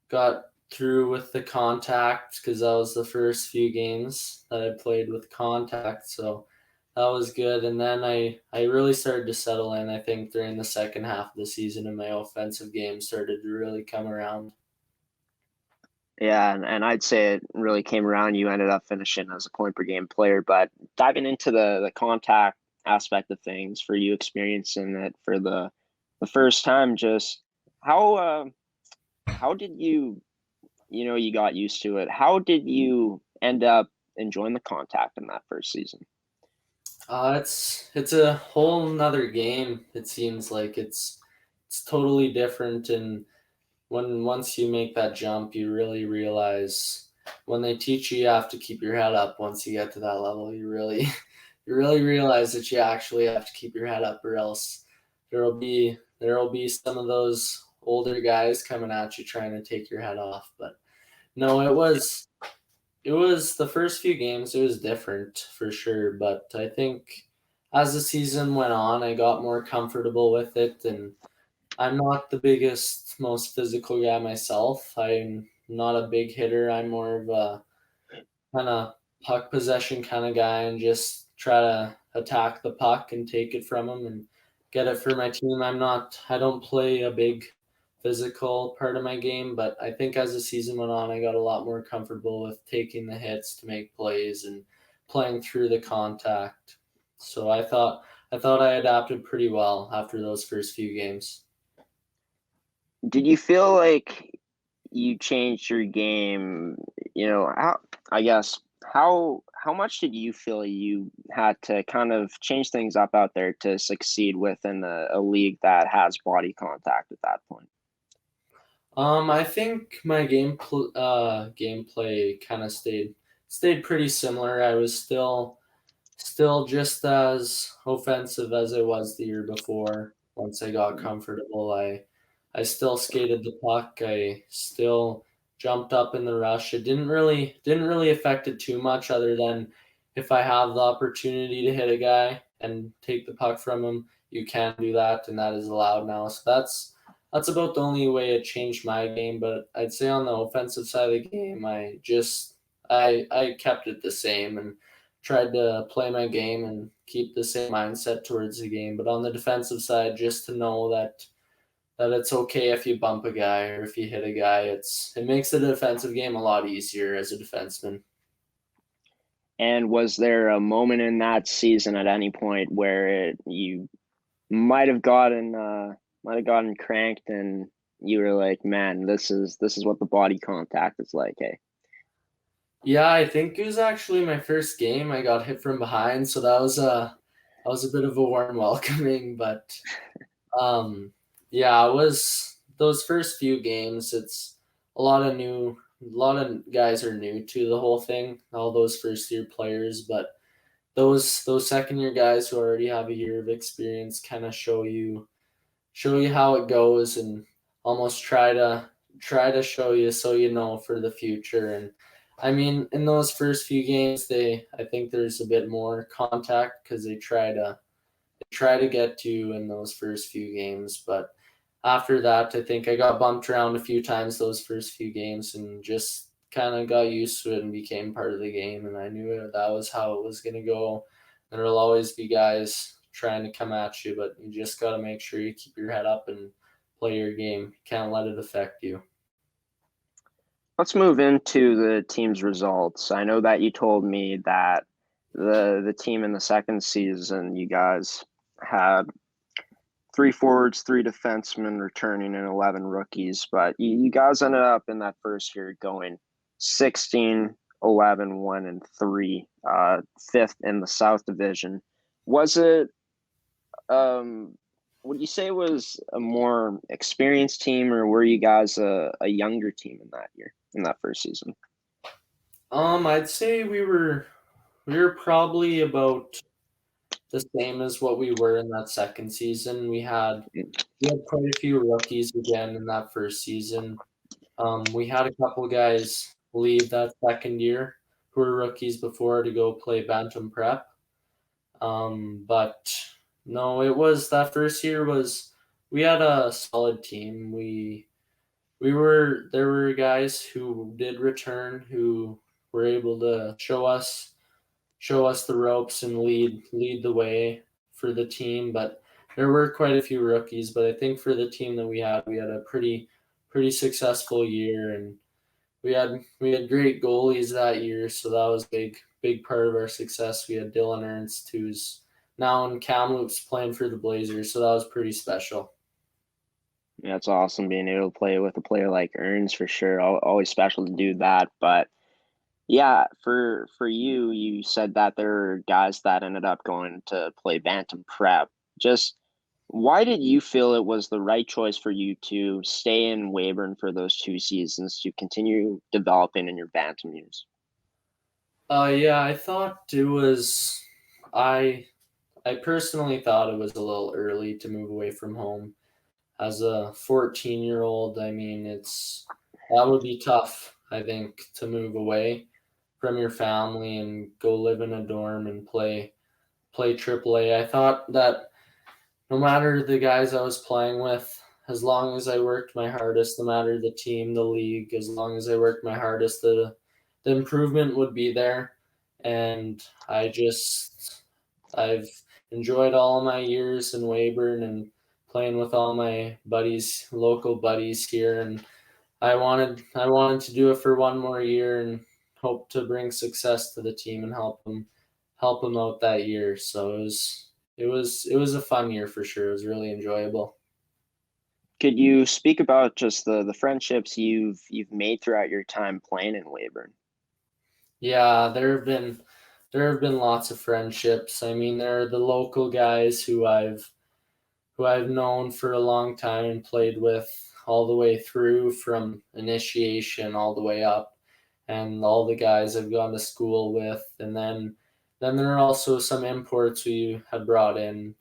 got through with the contact because that was the first few games that I played with contact. So that was good. And then I really started to settle in, I think, during the second half of the season, and my offensive game started to really come around. Yeah, and I'd say it really came around. You ended up finishing as a point per game player, but diving into the contact aspect of things for you experiencing it for the first time, just how did you got used to it? How did you end up enjoying the contact in that first season? It's a whole nother game. It seems like it's totally different, and once you make that jump, you really realize when they teach you, you have to keep your head up. Once you get to that level, you really you really realize that you actually have to keep your head up, or else there will be some of those older guys coming at you trying to take your head off. But no, it was the first few games, it was different for sure, but I think as the season went on, I got more comfortable with it, and I'm not the biggest, most physical guy myself. I'm not a big hitter. I'm more of a kind of puck possession kind of guy, and just try to attack the puck and take it from them and get it for my team. I don't play a big physical part of my game, but I think as the season went on, I got a lot more comfortable with taking the hits to make plays and playing through the contact. So I thought I adapted pretty well after those first few games. Did you feel like you changed your game? How, I guess, how much did you feel you had to kind of change things up out there to succeed within a league that has body contact at that point? I think my gameplay kind of stayed pretty similar. I was still just as offensive as I was the year before. Once I got comfortable, I still skated the puck. I still jumped up in the rush. It didn't really affect it too much, other than if I have the opportunity to hit a guy and take the puck from him, you can do that, and that is allowed now. So that's about the only way it changed my game. But I'd say on the offensive side of the game, I kept it the same and tried to play my game and keep the same mindset towards the game. But on the defensive side, just to know that it's okay if you bump a guy or if you hit a guy. It makes the defensive game a lot easier as a defenseman. And was there a moment in that season at any point where you might have gotten cranked and you were like, man, this is what the body contact is like, hey? Yeah, I think it was actually my first game. I got hit from behind, so that was a bit of a warm welcoming. But um, yeah, it was those first few games. It's a lot of guys are new to the whole thing. All those first year players, but those second year guys who already have a year of experience kind of show you how it goes, and almost try to show you so you know for the future. And I mean, in those first few games, I think there's a bit more contact because they try to get to you in those first few games. But after that, I think I got bumped around a few times those first few games and just kind of got used to it and became part of the game. And I knew that was how it was going to go. There will always be guys trying to come at you, but you just got to make sure you keep your head up and play your game. You can't let it affect you. Let's move into the team's results. I know that you told me that the team in the second season, you guys had 3 forwards, 3 defensemen returning, and 11 rookies. But you guys ended up in that first year going 16, 11, 1, and 3, fifth in the South Division. Was it, would you say it was a more experienced team, or were you guys a younger team in that year, in that first season? I'd say we were probably about the same as what we were in that second season. We had quite a few rookies again in that first season. We had a couple guys leave that second year who were rookies before to go play Bantam Prep. But no, it was that first year we had a solid team. There were guys who did return who were able to show us the ropes and lead the way for the team. But there were quite a few rookies. But I think for the team that we had a pretty successful year, and we had great goalies that year. So that was big part of our success. We had Dylan Ernst, who's now in Kamloops playing for the Blazers. So that was pretty special. Yeah, it's awesome being able to play with a player like Ernst for sure. Always special to do that. But yeah, for you, you said that there are guys that ended up going to play Bantam Prep. Just why did you feel it was the right choice for you to stay in Weyburn for those 2 seasons to continue developing in your Bantam years? Yeah, I thought it was. I personally thought it was a little early to move away from home. As a 14-year-old, I mean, that would be tough, I think, to move away from your family and go live in a dorm and play AAA. I thought that no matter the guys I was playing with, as long as I worked my hardest, no matter the team, the league, as long as I worked my hardest, the improvement would be there. And I've enjoyed all my years in Weyburn and playing with all my buddies, local buddies here, and I wanted to do it for one more year and hope to bring success to the team and help them out that year. So it was a fun year for sure. It was really enjoyable. Could you speak about just the friendships you've made throughout your time playing in Weyburn? Yeah, there have been lots of friendships. I mean, there are the local guys who I've known for a long time and played with all the way through from initiation all the way up, and all the guys I've gone to school with. And then there are also some imports we had brought in,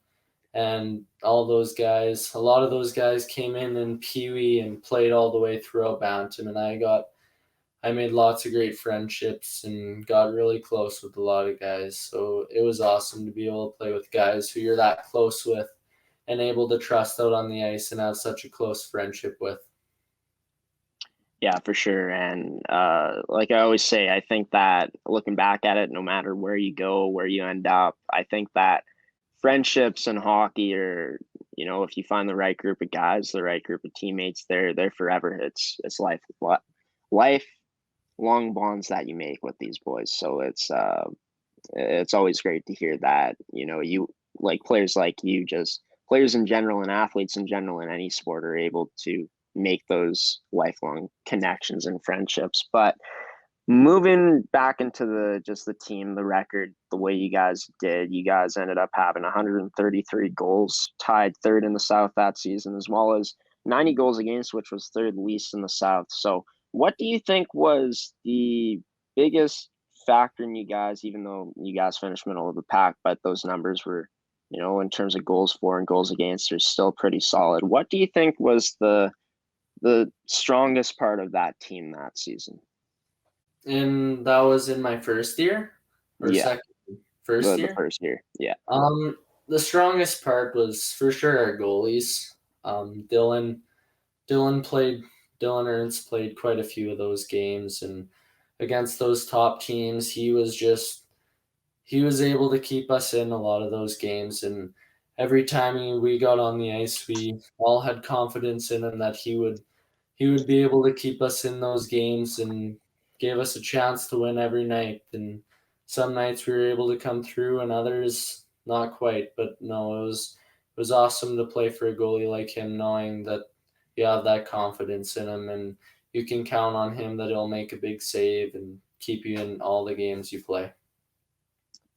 and all those guys, a lot of those guys came in Pee Wee and played all the way throughout Bantam, and I made lots of great friendships and got really close with a lot of guys. So it was awesome to be able to play with guys who you're that close with and able to trust out on the ice and have such a close friendship with. Yeah, for sure. And like I always say, I think that looking back at it, no matter where you go, where you end up, I think that friendships in hockey are, if you find the right group of guys, the right group of teammates, they're forever. It's lifelong bonds that you make with these boys. So it's always great to hear that, you like players like you, just players in general and athletes in general in any sport are able to make those lifelong connections and friendships. But moving back into the team, the record, the way you guys ended up having 133 goals, tied third in the South that season, as well as 90 goals against, which was third least in the South. So what do you think was the biggest factor in you guys, even though you guys finished middle of the pack, but those numbers were, in terms of goals for and goals against, are still pretty solid. What do you think was the strongest part of that team that season? And that was in my first year or Yeah, second? First the year. first year. Yeah. The strongest part was for sure our goalies. Dylan Dylan played Dylan Ernst played quite a few of those games, and against those top teams, he was able to keep us in a lot of those games. And every time we got on the ice, we all had confidence in him that he would be able to keep us in those games and gave us a chance to win every night. And some nights we were able to come through, and others not quite. But no, it was awesome to play for a goalie like him, knowing that you have that confidence in him and you can count on him that he'll make a big save and keep you in all the games you play.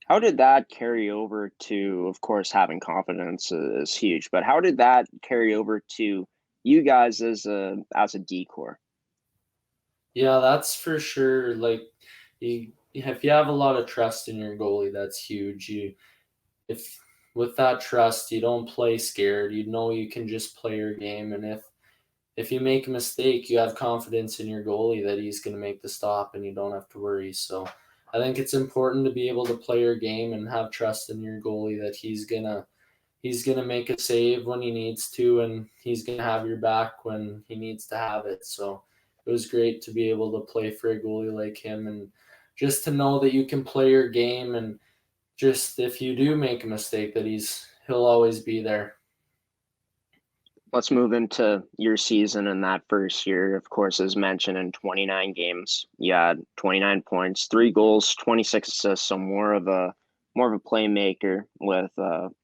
How did that carry over to, of course, having confidence is huge, but how did that carry over to you guys as a decor? Yeah, that's for sure. Like, if you have a lot of trust in your goalie, that's huge. If with that trust, you don't play scared. You know you can just play your game, and if you make a mistake, you have confidence in your goalie that he's going to make the stop, and you don't have to worry. So, I think it's important to be able to play your game and have trust in your goalie that he's gonna make a save when he needs to, and he's gonna have your back when he needs to have it. So it was great to be able to play for a goalie like him, and just to know that you can play your game, and just if you do make a mistake, that he'll always be there. Let's move into your season in that first year. Of course, as mentioned, in 29 games, you had 29 points, 3 goals, 26 assists, so more of a playmaker with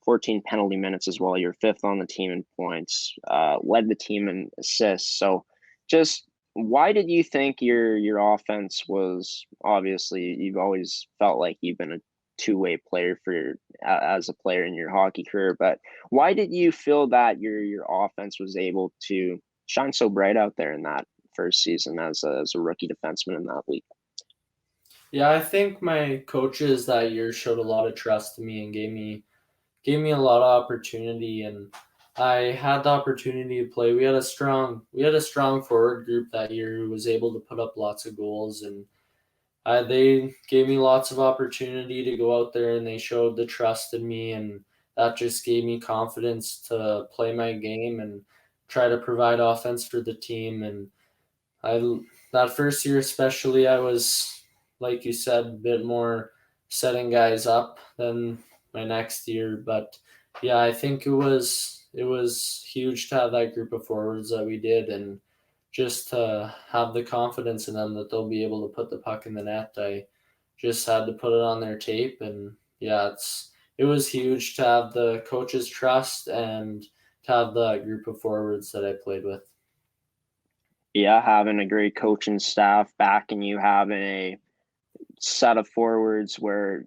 14 penalty minutes as well. You're fifth on the team in points, led the team in assists. So just why did you think your offense was, obviously you've always felt like you've been a two-way player as a player in your hockey career, but why did you feel that your offense was able to shine so bright out there in that first season as a rookie defenseman in that league? Yeah, I think my coaches that year showed a lot of trust in me and gave me a lot of opportunity, and I had the opportunity to play. We had a strong forward group that year who was able to put up lots of goals, and they gave me lots of opportunity to go out there, and they showed the trust in me, and that just gave me confidence to play my game and try to provide offense for the team. And I that first year especially, I was, like you said, a bit more setting guys up than my next year. But yeah, I think it was huge to have that group of forwards that we did, and just to have the confidence in them that they'll be able to put the puck in the net. I just had to put it on their tape, and yeah, it was huge to have the coach's trust and to have that group of forwards that I played with. Yeah, having a great coaching staff backing you, having a set of forwards where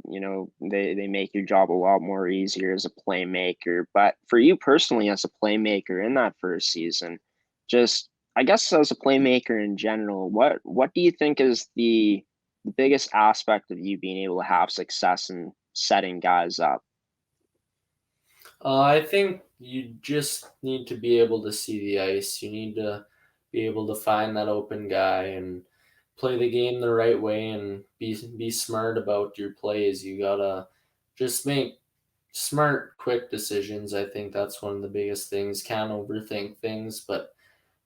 they make your job a lot more easier as a playmaker. But for you personally as a playmaker in that first season, just I guess as a playmaker in general, what do you think is the biggest aspect of you being able to have success in setting guys up? I think you just need to be able to see the ice. You need to be able to find that open guy and play the game the right way and be smart about your plays. You gotta just make smart, quick decisions. I think that's one of the biggest things. Can't overthink things, but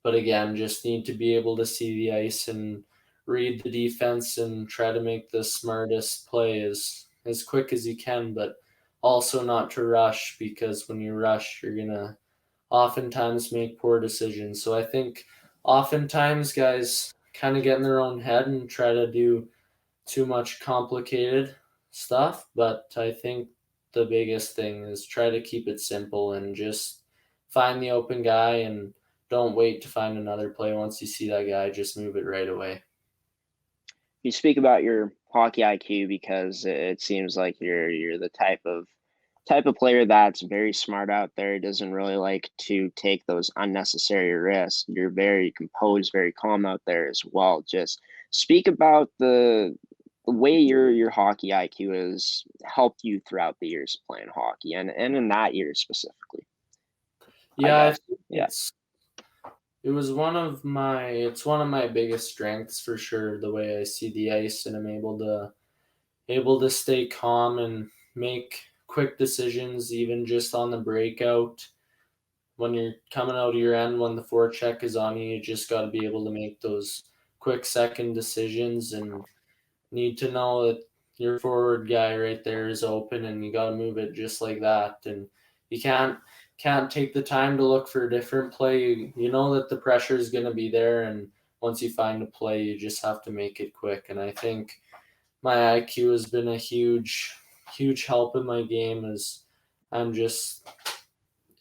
again, just need to be able to see the ice and read the defense and try to make the smartest play as quick as you can, but also not to rush, because when you rush, you're gonna oftentimes make poor decisions. So I think oftentimes guys kind of get in their own head and try to do too much complicated stuff, but I think the biggest thing is try to keep it simple and just find the open guy, and don't wait to find another play. Once you see that guy, just move it right away. You speak about your hockey IQ because it seems like you're the type of player that's very smart out there, doesn't really like to take those unnecessary risks. You're very composed, very calm out there as well. Just speak about the way your hockey IQ has helped you throughout the years of playing hockey, and in that year specifically, I Yeah, I guess. think Yeah. it's one of my biggest strengths for sure, the way I see the ice, and I'm able to stay calm and make quick decisions even just on the breakout. when you're coming out of your end, when the forecheck is on you, you just got to be able to make those quick second decisions and need to know that your forward guy right there is open and you got to move it just like that. And you can't take the time to look for a different play. You know that the pressure is going to be there, and once you find a play, you just have to make it quick. And I think my IQ has been a huge help in my game, as I'm just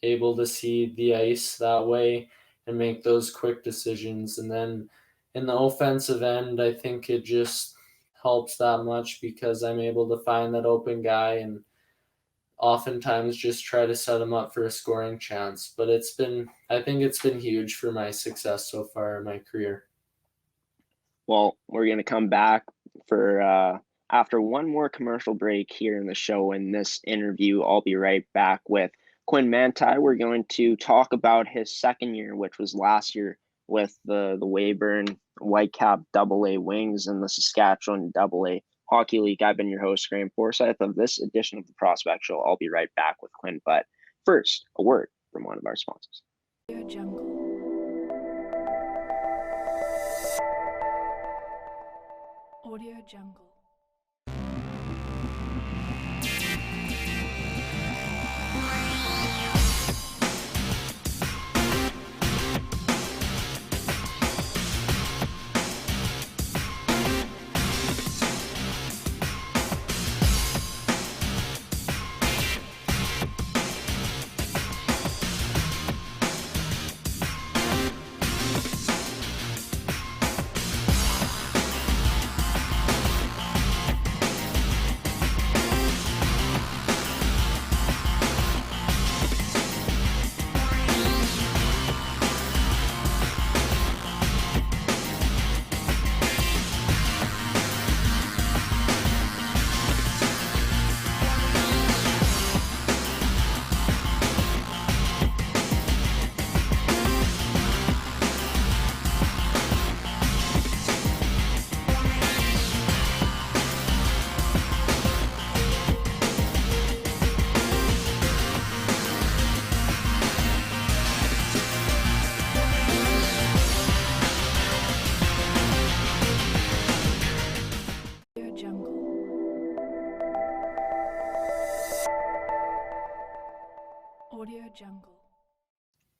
able to see the ice that way and make those quick decisions. And then in the offensive end, I think it just helps that much because I'm able to find that open guy and oftentimes just try to set him up for a scoring chance. But I think it's been huge for my success so far in my career. Well, we're going to come back for after one more commercial break here in the show. In this interview, I'll be right back with Quinn Mantei. We're going to talk about his second year, which was last year with the Weyburn Whitecap AA Wings and the Saskatchewan AA Hockey League. I've been your host, Graeme Forsyth, of this edition of the Prospect Show. I'll be right back with Quinn. But first, a word from one of our sponsors. Audio Jungle. Audio Jungle.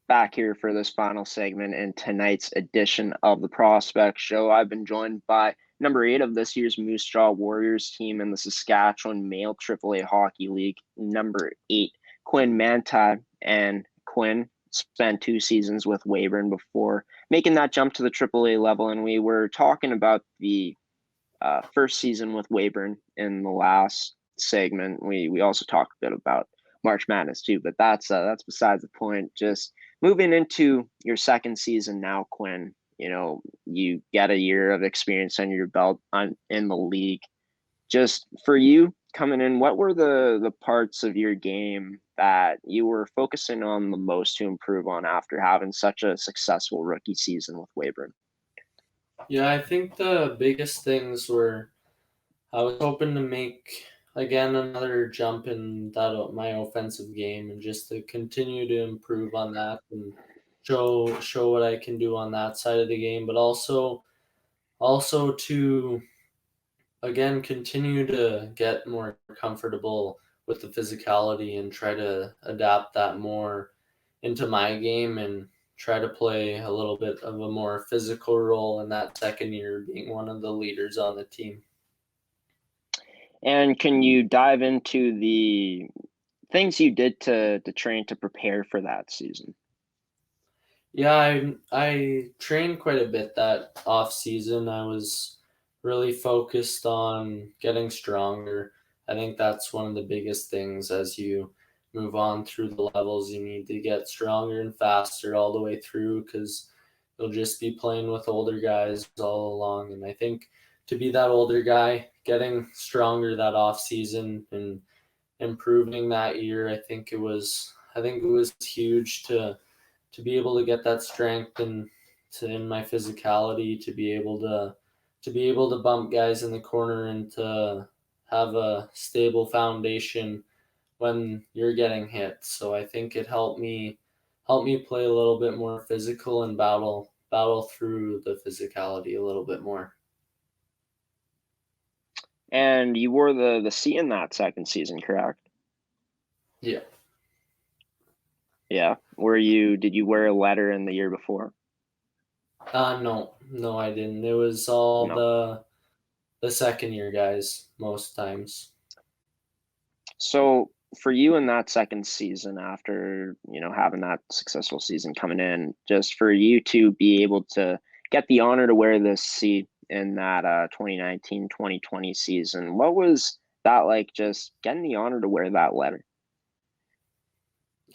Back here for this final segment in tonight's edition of the Prospect Show. I've been joined by number 8 of this year's Moose Jaw Warriors team in the Saskatchewan Male AAA Hockey League, number 8, Quinn Manti. And Quinn spent 2 seasons with Weyburn before making that jump to the AAA level. And we were talking about the first season with Weyburn in the last segment. We also talked a bit about March Madness too, but that's besides the point. Just moving into your second season now, Quinn, you know, you get a year of experience under your belt in the league. Just for you coming in, what were the parts of your game that you were focusing on the most to improve on after having such a successful rookie season with Weyburn? Yeah, I think the biggest things were I was hoping to make again another jump in that my offensive game and just to continue to improve on that and show what I can do on that side of the game, but also to again continue to get more comfortable with the physicality and try to adapt that more into my game and try to play a little bit of a more physical role in that second year being one of the leaders on the team. And can you dive into the things you did to train to prepare for that season? Yeah, I trained quite a bit that off season. I was really focused on getting stronger. I think that's one of the biggest things as you move on through the levels. You need to get stronger and faster all the way through because you'll just be playing with older guys all along. And I think to be that older guy, getting stronger that off season and improving that year, I think it was huge to be able to get that strength and in my physicality to be able to bump guys in the corner and to have a stable foundation when you're getting hit. So I think it helped me helped me play a little bit more physical and battle through the physicality a little bit more. And you wore the C in that second season, correct? Yeah. Yeah. Did you wear a letter in the year before? No, I didn't. It was all No. the second year guys most times. So for you in that second season, after having that successful season coming in, just for you to be able to get the honor to wear this C in that 2019-2020 season, what was that like? Just getting the honor to wear that letter.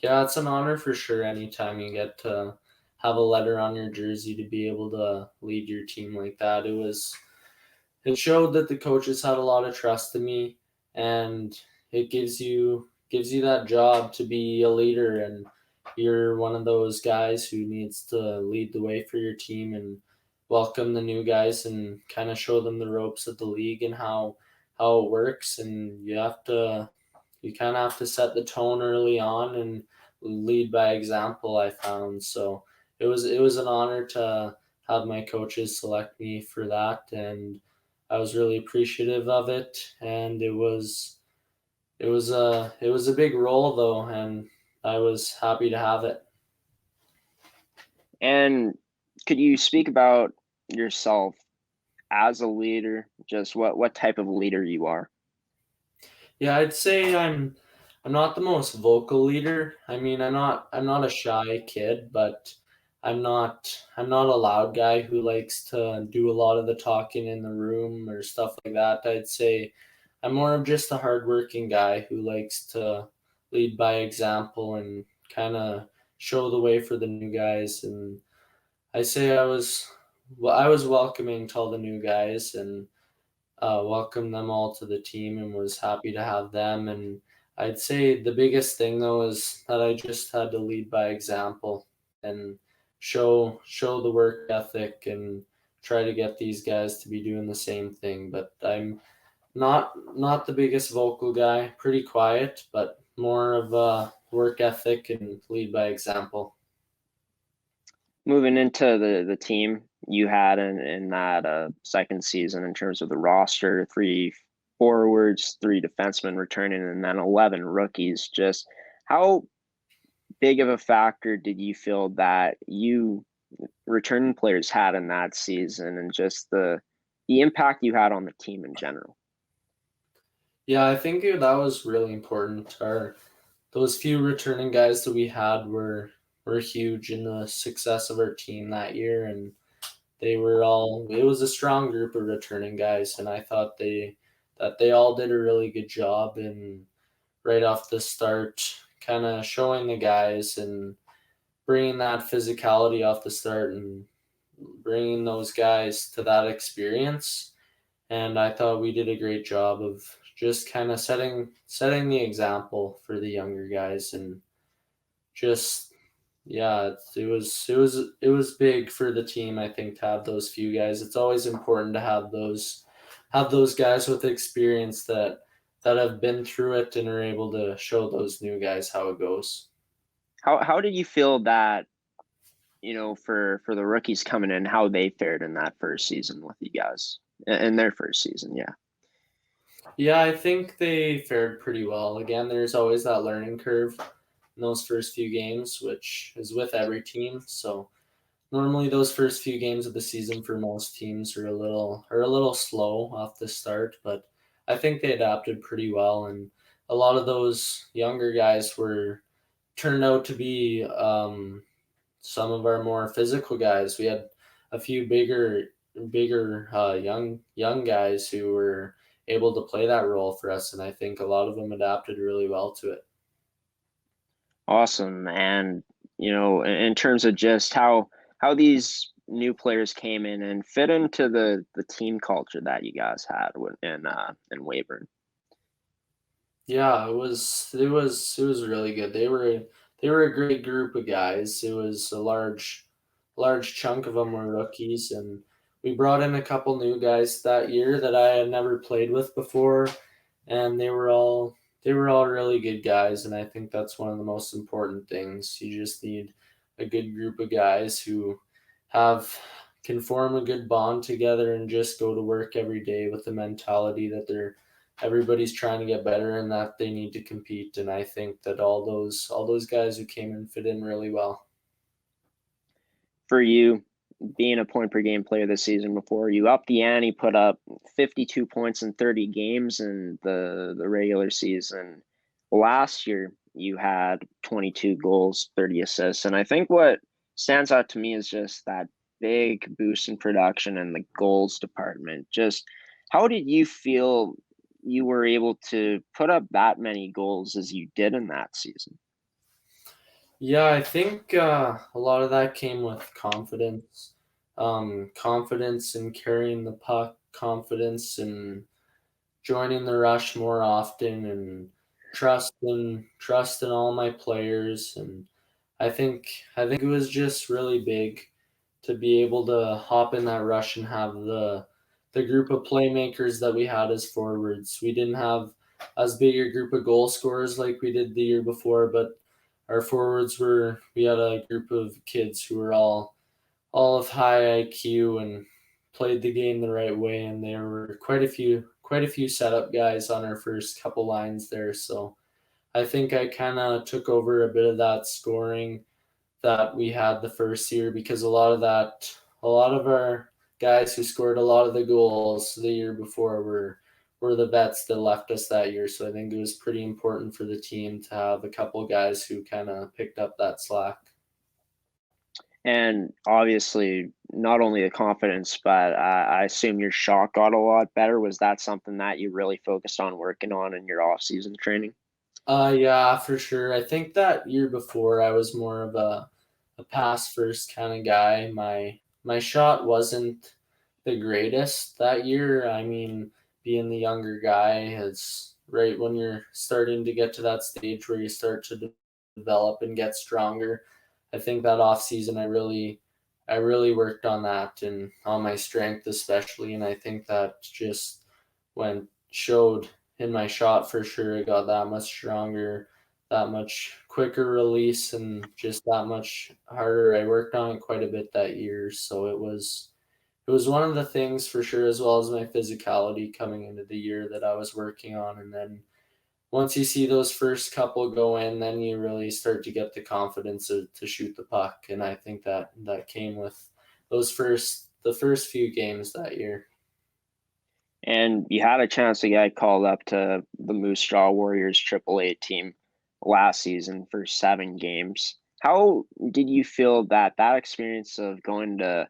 Yeah, it's an honor for sure. Anytime you get to have a letter on your jersey to be able to lead your team like that, it showed that the coaches had a lot of trust in me, and it gives you that job to be a leader, and you're one of those guys who needs to lead the way for your team and welcome the new guys and kind of show them the ropes of the league and how it works. And you kind of have to set the tone early on and lead by example, I found. So it was an honor to have my coaches select me for that, and I was really appreciative of it. And it was a big role though, and I was happy to have it. And could you speak about yourself as a leader? Just what type of leader you are? Yeah, I'd say I'm not the most vocal leader. I mean, I'm not a shy kid, but I'm not a loud guy who likes to do a lot of the talking in the room or stuff like that. I'd say I'm more of just a hardworking guy who likes to lead by example and kind of show the way for the new guys. And I say I was welcoming to all the new guys and welcomed them all to the team and was happy to have them. And I'd say the biggest thing though is that I just had to lead by example and show the work ethic and try to get these guys to be doing the same thing. But I'm not the biggest vocal guy, pretty quiet, but more of a work ethic and lead by example. Moving into the team you had in that second season in terms of the roster, 3 forwards, 3 defensemen returning, and then 11 rookies. Just how big of a factor did you feel that you returning players had in that season, and just the impact you had on the team in general? Yeah, I think that was really important. Those few returning guys that we had were huge in the success of our team that year, and it was a strong group of returning guys, and I thought they all did a really good job in right off the start, kind of showing the guys and bringing that physicality off the start and bringing those guys to that experience. And I thought we did a great job of just kind of setting the example for the younger guys. And just yeah, it was big for the team, I think, to have those few guys. It's always important to have those guys with experience that have been through it and are able to show those new guys how it goes. How did you feel that for the rookies coming in, how they fared in that first season with you guys in their first season? Yeah, I think they fared pretty well. Again, there's always that learning curve in those first few games, which is with every team. So normally those first few games of the season for most teams are a little slow off the start, but I think they adapted pretty well, and a lot of those younger guys turned out to be some of our more physical guys. We had a few bigger young guys who were able to play that role for us, and I think a lot of them adapted really well to it. Awesome. And in terms of just how these new players came in and fit into the team culture that you guys had in Weyburn. Yeah, it was really good. They were a great group of guys. It was a large chunk of them were rookies, and we brought in a couple new guys that year that I had never played with before, and they were all were all really good guys, and I think that's one of the most important things. You just need a good group of guys who can form a good bond together and just go to work every day with the mentality that everybody's trying to get better and that they need to compete. And I think that all those guys who came in fit in really well. For you, being a point per game player this season, before you upped the ante, put up 52 points in 30 games in the regular season. Last year, you had 22 goals, 30 assists. And I think what stands out to me is just that big boost in production and the goals department. Just how did you feel you were able to put up that many goals as you did in that season? Yeah, I think a lot of that came with confidence. Confidence in carrying the puck, confidence in joining the rush more often, and trust in all my players. And I think it was just really big to be able to hop in that rush and have the group of playmakers that we had as forwards. We didn't have as big a group of goal scorers like we did the year before, but our forwards we had a group of kids who were all of high IQ and played the game the right way, and there were quite a few setup guys on our first couple lines there. So I think I kind of took over a bit of that scoring that we had the first year, because a lot of our guys who scored a lot of the goals the year before were the vets that left us that year. So I think it was pretty important for the team to have a couple guys who kind of picked up that slack. And obviously, not only the confidence, but I assume your shot got a lot better. Was that something that you really focused on working on in your off-season training? Yeah, for sure. I think that year before I was more of a pass first kind of guy. My shot wasn't the greatest that year. I mean, being the younger guy is right when you're starting to get to that stage where you start to develop and get stronger. I think that off season I really worked on that and on my strength especially, and I think that just showed in my shot for sure. It got that much stronger, that much quicker release, and just that much harder. I worked on it quite a bit that year, so it was one of the things for sure, as well as my physicality coming into the year that I was working on. And then once you see those first couple go in, then you really start to get the confidence to shoot the puck. And I think that came with the first few games that year. And you had a chance to get called up to the Jaw Warriors AAA team last season for 7 games. How did you feel that experience of going to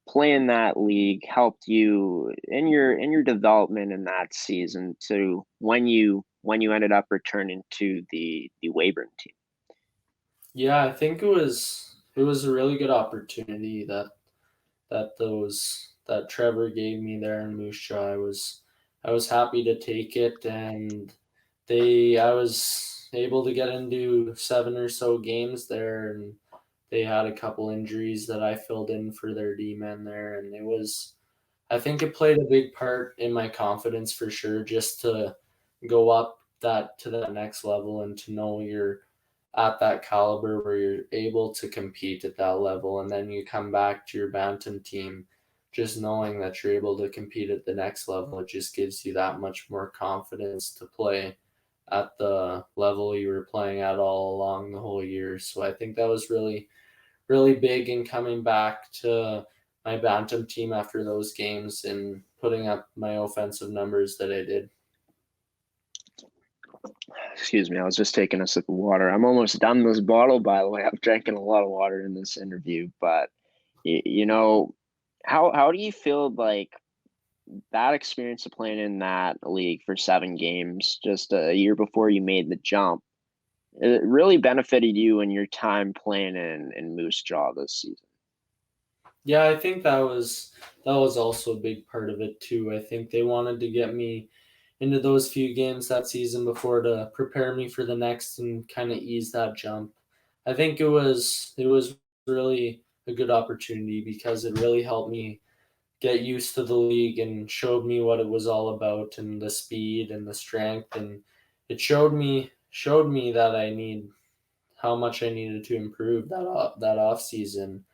play in that league helped you in your development in that season to when you ended up returning to the Weyburn team? Yeah, I think it was a really good opportunity that Trevor gave me there in Moose Jaw. I was happy to take it, and I was able to get into 7 or so games there, and they had a couple injuries that I filled in for their D-men there, and I think it played a big part in my confidence for sure, just to go up to that next level and to know you're at that caliber where you're able to compete at that level. And then you come back to your Bantam team, just knowing that you're able to compete at the next level, it just gives you that much more confidence to play at the level you were playing at all along the whole year. So I think that was really, really big in coming back to my Bantam team after those games and putting up my offensive numbers that I did. Excuse me, I was just taking a sip of water. I'm almost done this bottle, by the way. I'm drinking a lot of water in this interview, but you know, how do you feel like that experience of playing in that league for 7 games, just a year before you made the jump, it really benefited you in your time playing in Moose Jaw this season? Yeah, I think that was also a big part of it too. I think they wanted to get me into those few games that season before to prepare me for the next and kind of ease that jump. I think it was really a good opportunity because it really helped me get used to the league and showed me what it was all about and the speed and the strength, and it showed me that how much I needed to improve that off season,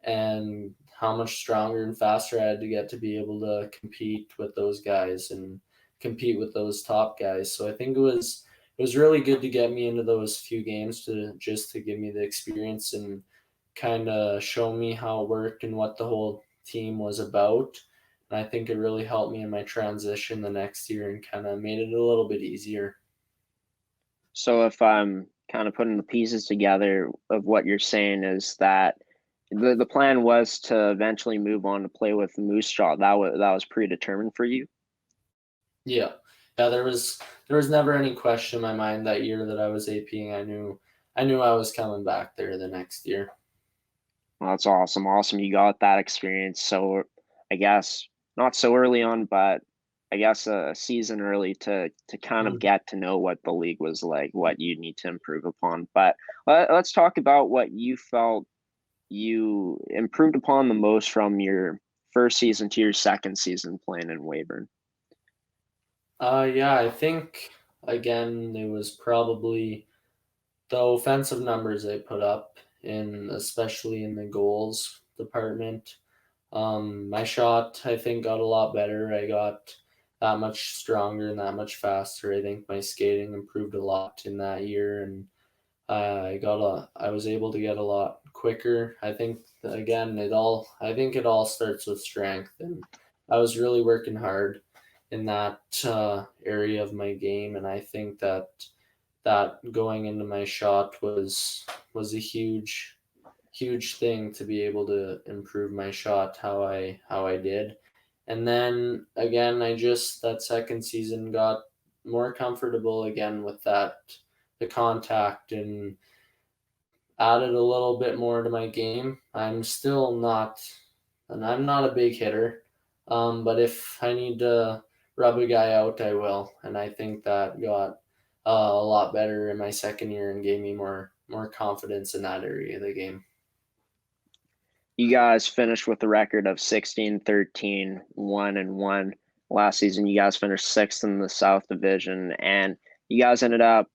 and how much stronger and faster I had to get to be able to compete with those guys and compete with those top guys. So I think it was really good to get me into those few games to give me the experience and kind of show me how it worked and what the whole team was about. And I think it really helped me in my transition the next year and kind of made it a little bit easier. So if I'm kind of putting the pieces together of what you're saying is that the plan was to eventually move on to play with Moose Jaw. That was predetermined for you. Yeah. Yeah, there was never any question in my mind that year that I was APing. I knew I was coming back there the next year. Well, that's awesome. Awesome. You got that experience. So I guess not so early on, but I guess a season early to kind of get to know what the league was like, what you need to improve upon. But let's talk about what you felt you improved upon the most from your first season to your second season playing in Weyburn. Yeah, I think again it was probably the offensive numbers they put up, in especially in the goals department. My shot, I think, got a lot better. I got that much stronger and that much faster. I think my skating improved a lot in that year, and I was able to get a lot quicker. I think again, I think it all starts with strength, and I was really working hard in that area of my game, and I think that going into my shot was a huge thing to be able to improve my shot how I did. And then again, I just that second season got more comfortable again with the contact, and added a little bit more to my game. I'm not a big hitter, but if I need to rub a guy out, I will. And I think that got a lot better in my second year and gave me more confidence in that area of the game. You guys finished with a record of 16-13, 1-1 last season. You guys finished sixth in the South Division, and you guys ended up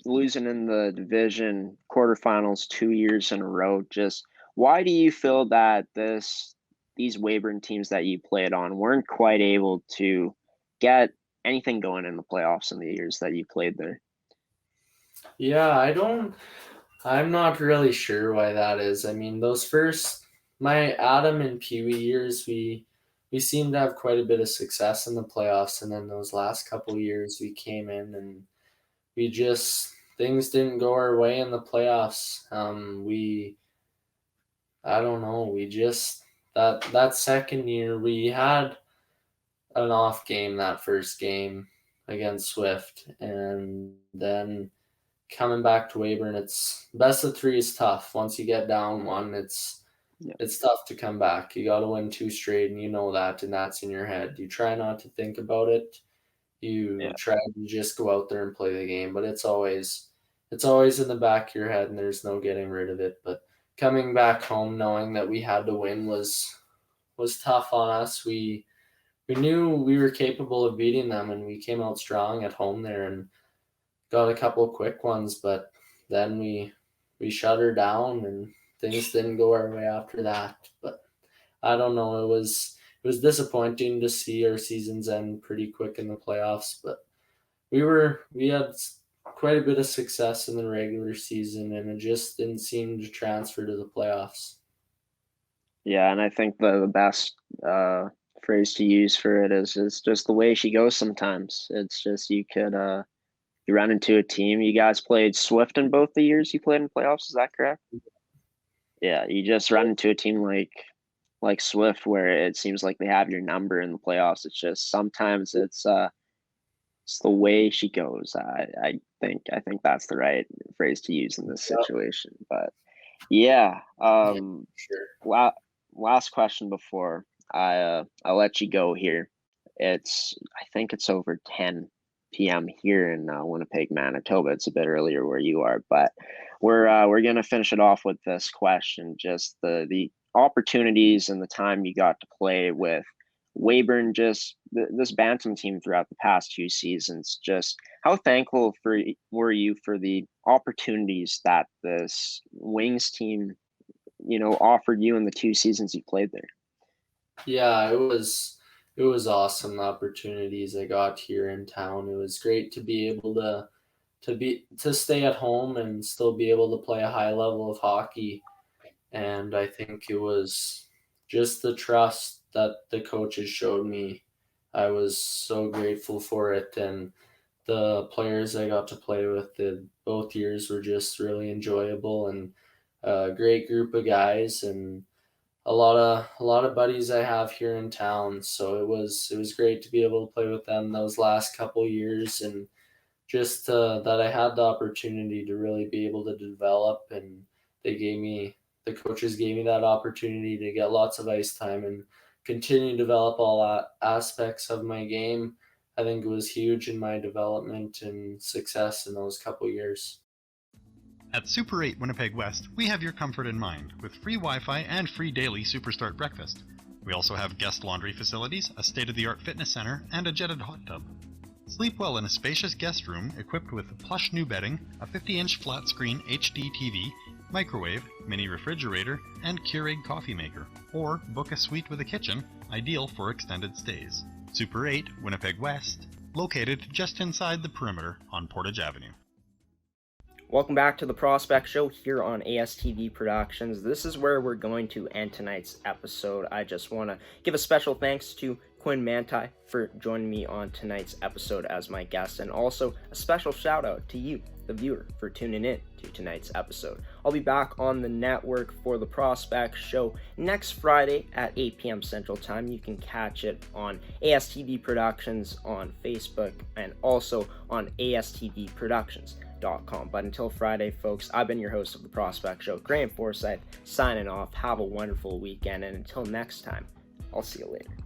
losing in the division quarterfinals 2 years in a row. Just why do you feel that these Weyburn teams that you played on weren't quite able to get anything going in the playoffs in the years that you played there? Yeah, I'm not really sure why that is. I mean, my Adam and Pee Wee years, we seemed to have quite a bit of success in the playoffs, and then those last couple years we came in and things didn't go our way in the playoffs. I don't know, we just that second year we had an off game that first game against Swift, and then coming back to Weyburn, it's best of three is tough. Once you get down one, it's tough to come back. You got to win two straight, and you know that, and that's in your head. You try not to think about it. You try to just go out there and play the game, but it's always in the back of your head, and there's no getting rid of it. But coming back home, knowing that we had to win was tough on us. We knew we were capable of beating them, and we came out strong at home there and got a couple quick ones, but then we shut her down and things didn't go our way after that. But I don't know, it was disappointing to see our seasons end pretty quick in the playoffs, but we had quite a bit of success in the regular season, and it just didn't seem to transfer to the playoffs. Yeah, and I think the best phrase to use for it is just the way she goes sometimes. It's just you run into a team. You guys played Swift in both the years you played in playoffs, is that correct? Yeah, you just run into a team like Swift where it seems like they have your number in the playoffs. It's just sometimes it's the way she goes. I think that's the right phrase to use in this situation. But yeah, Sure. last question before I let you go here. I think it's over 10 p.m. here in Winnipeg, Manitoba. It's a bit earlier where you are, but we're gonna finish it off with this question: just the opportunities and the time you got to play with Weyburn, just this Bantam team throughout the past 2 seasons, just how thankful were you for the opportunities that this Wings team, offered you in the 2 seasons you played there? Yeah, it was awesome, the opportunities I got here in town. It was great to be able to stay at home and still be able to play a high level of hockey. And I think it was just the trust that the coaches showed me. I was so grateful for it, and the players I got to play with both years were just really enjoyable, and a great group of guys, and a lot of buddies I have here in town. So it was great to be able to play with them those last couple years, and just that I had the opportunity to really be able to develop, and the coaches gave me that opportunity to get lots of ice time and continue to develop all aspects of my game. I think it was huge in my development and success in those couple years. At Super 8 Winnipeg West, we have your comfort in mind with free Wi-Fi and free daily Superstart breakfast. We also have guest laundry facilities, a state-of-the-art fitness center, and a jetted hot tub. Sleep well in a spacious guest room equipped with plush new bedding, a 50-inch flat-screen HD TV, microwave, mini refrigerator, and Keurig coffee maker. Or book a suite with a kitchen, ideal for extended stays. Super 8 Winnipeg West, located just inside the perimeter on Portage Avenue. Welcome back to the Prospect Show here on ASTV Productions. This is where we're going to end tonight's episode. I just want to give a special thanks to Quinn Mantei for joining me on tonight's episode as my guest, and also a special shout out to you, the viewer, for tuning in to tonight's episode. I'll be back on the network for the Prospect Show next Friday at 8 p.m. Central Time. You can catch it on ASTV Productions on Facebook and also on astvproductions.com. But until Friday, folks, I've been your host of the Prospect Show, Graeme Forsyth, signing off. Have a wonderful weekend, and until next time, I'll see you later.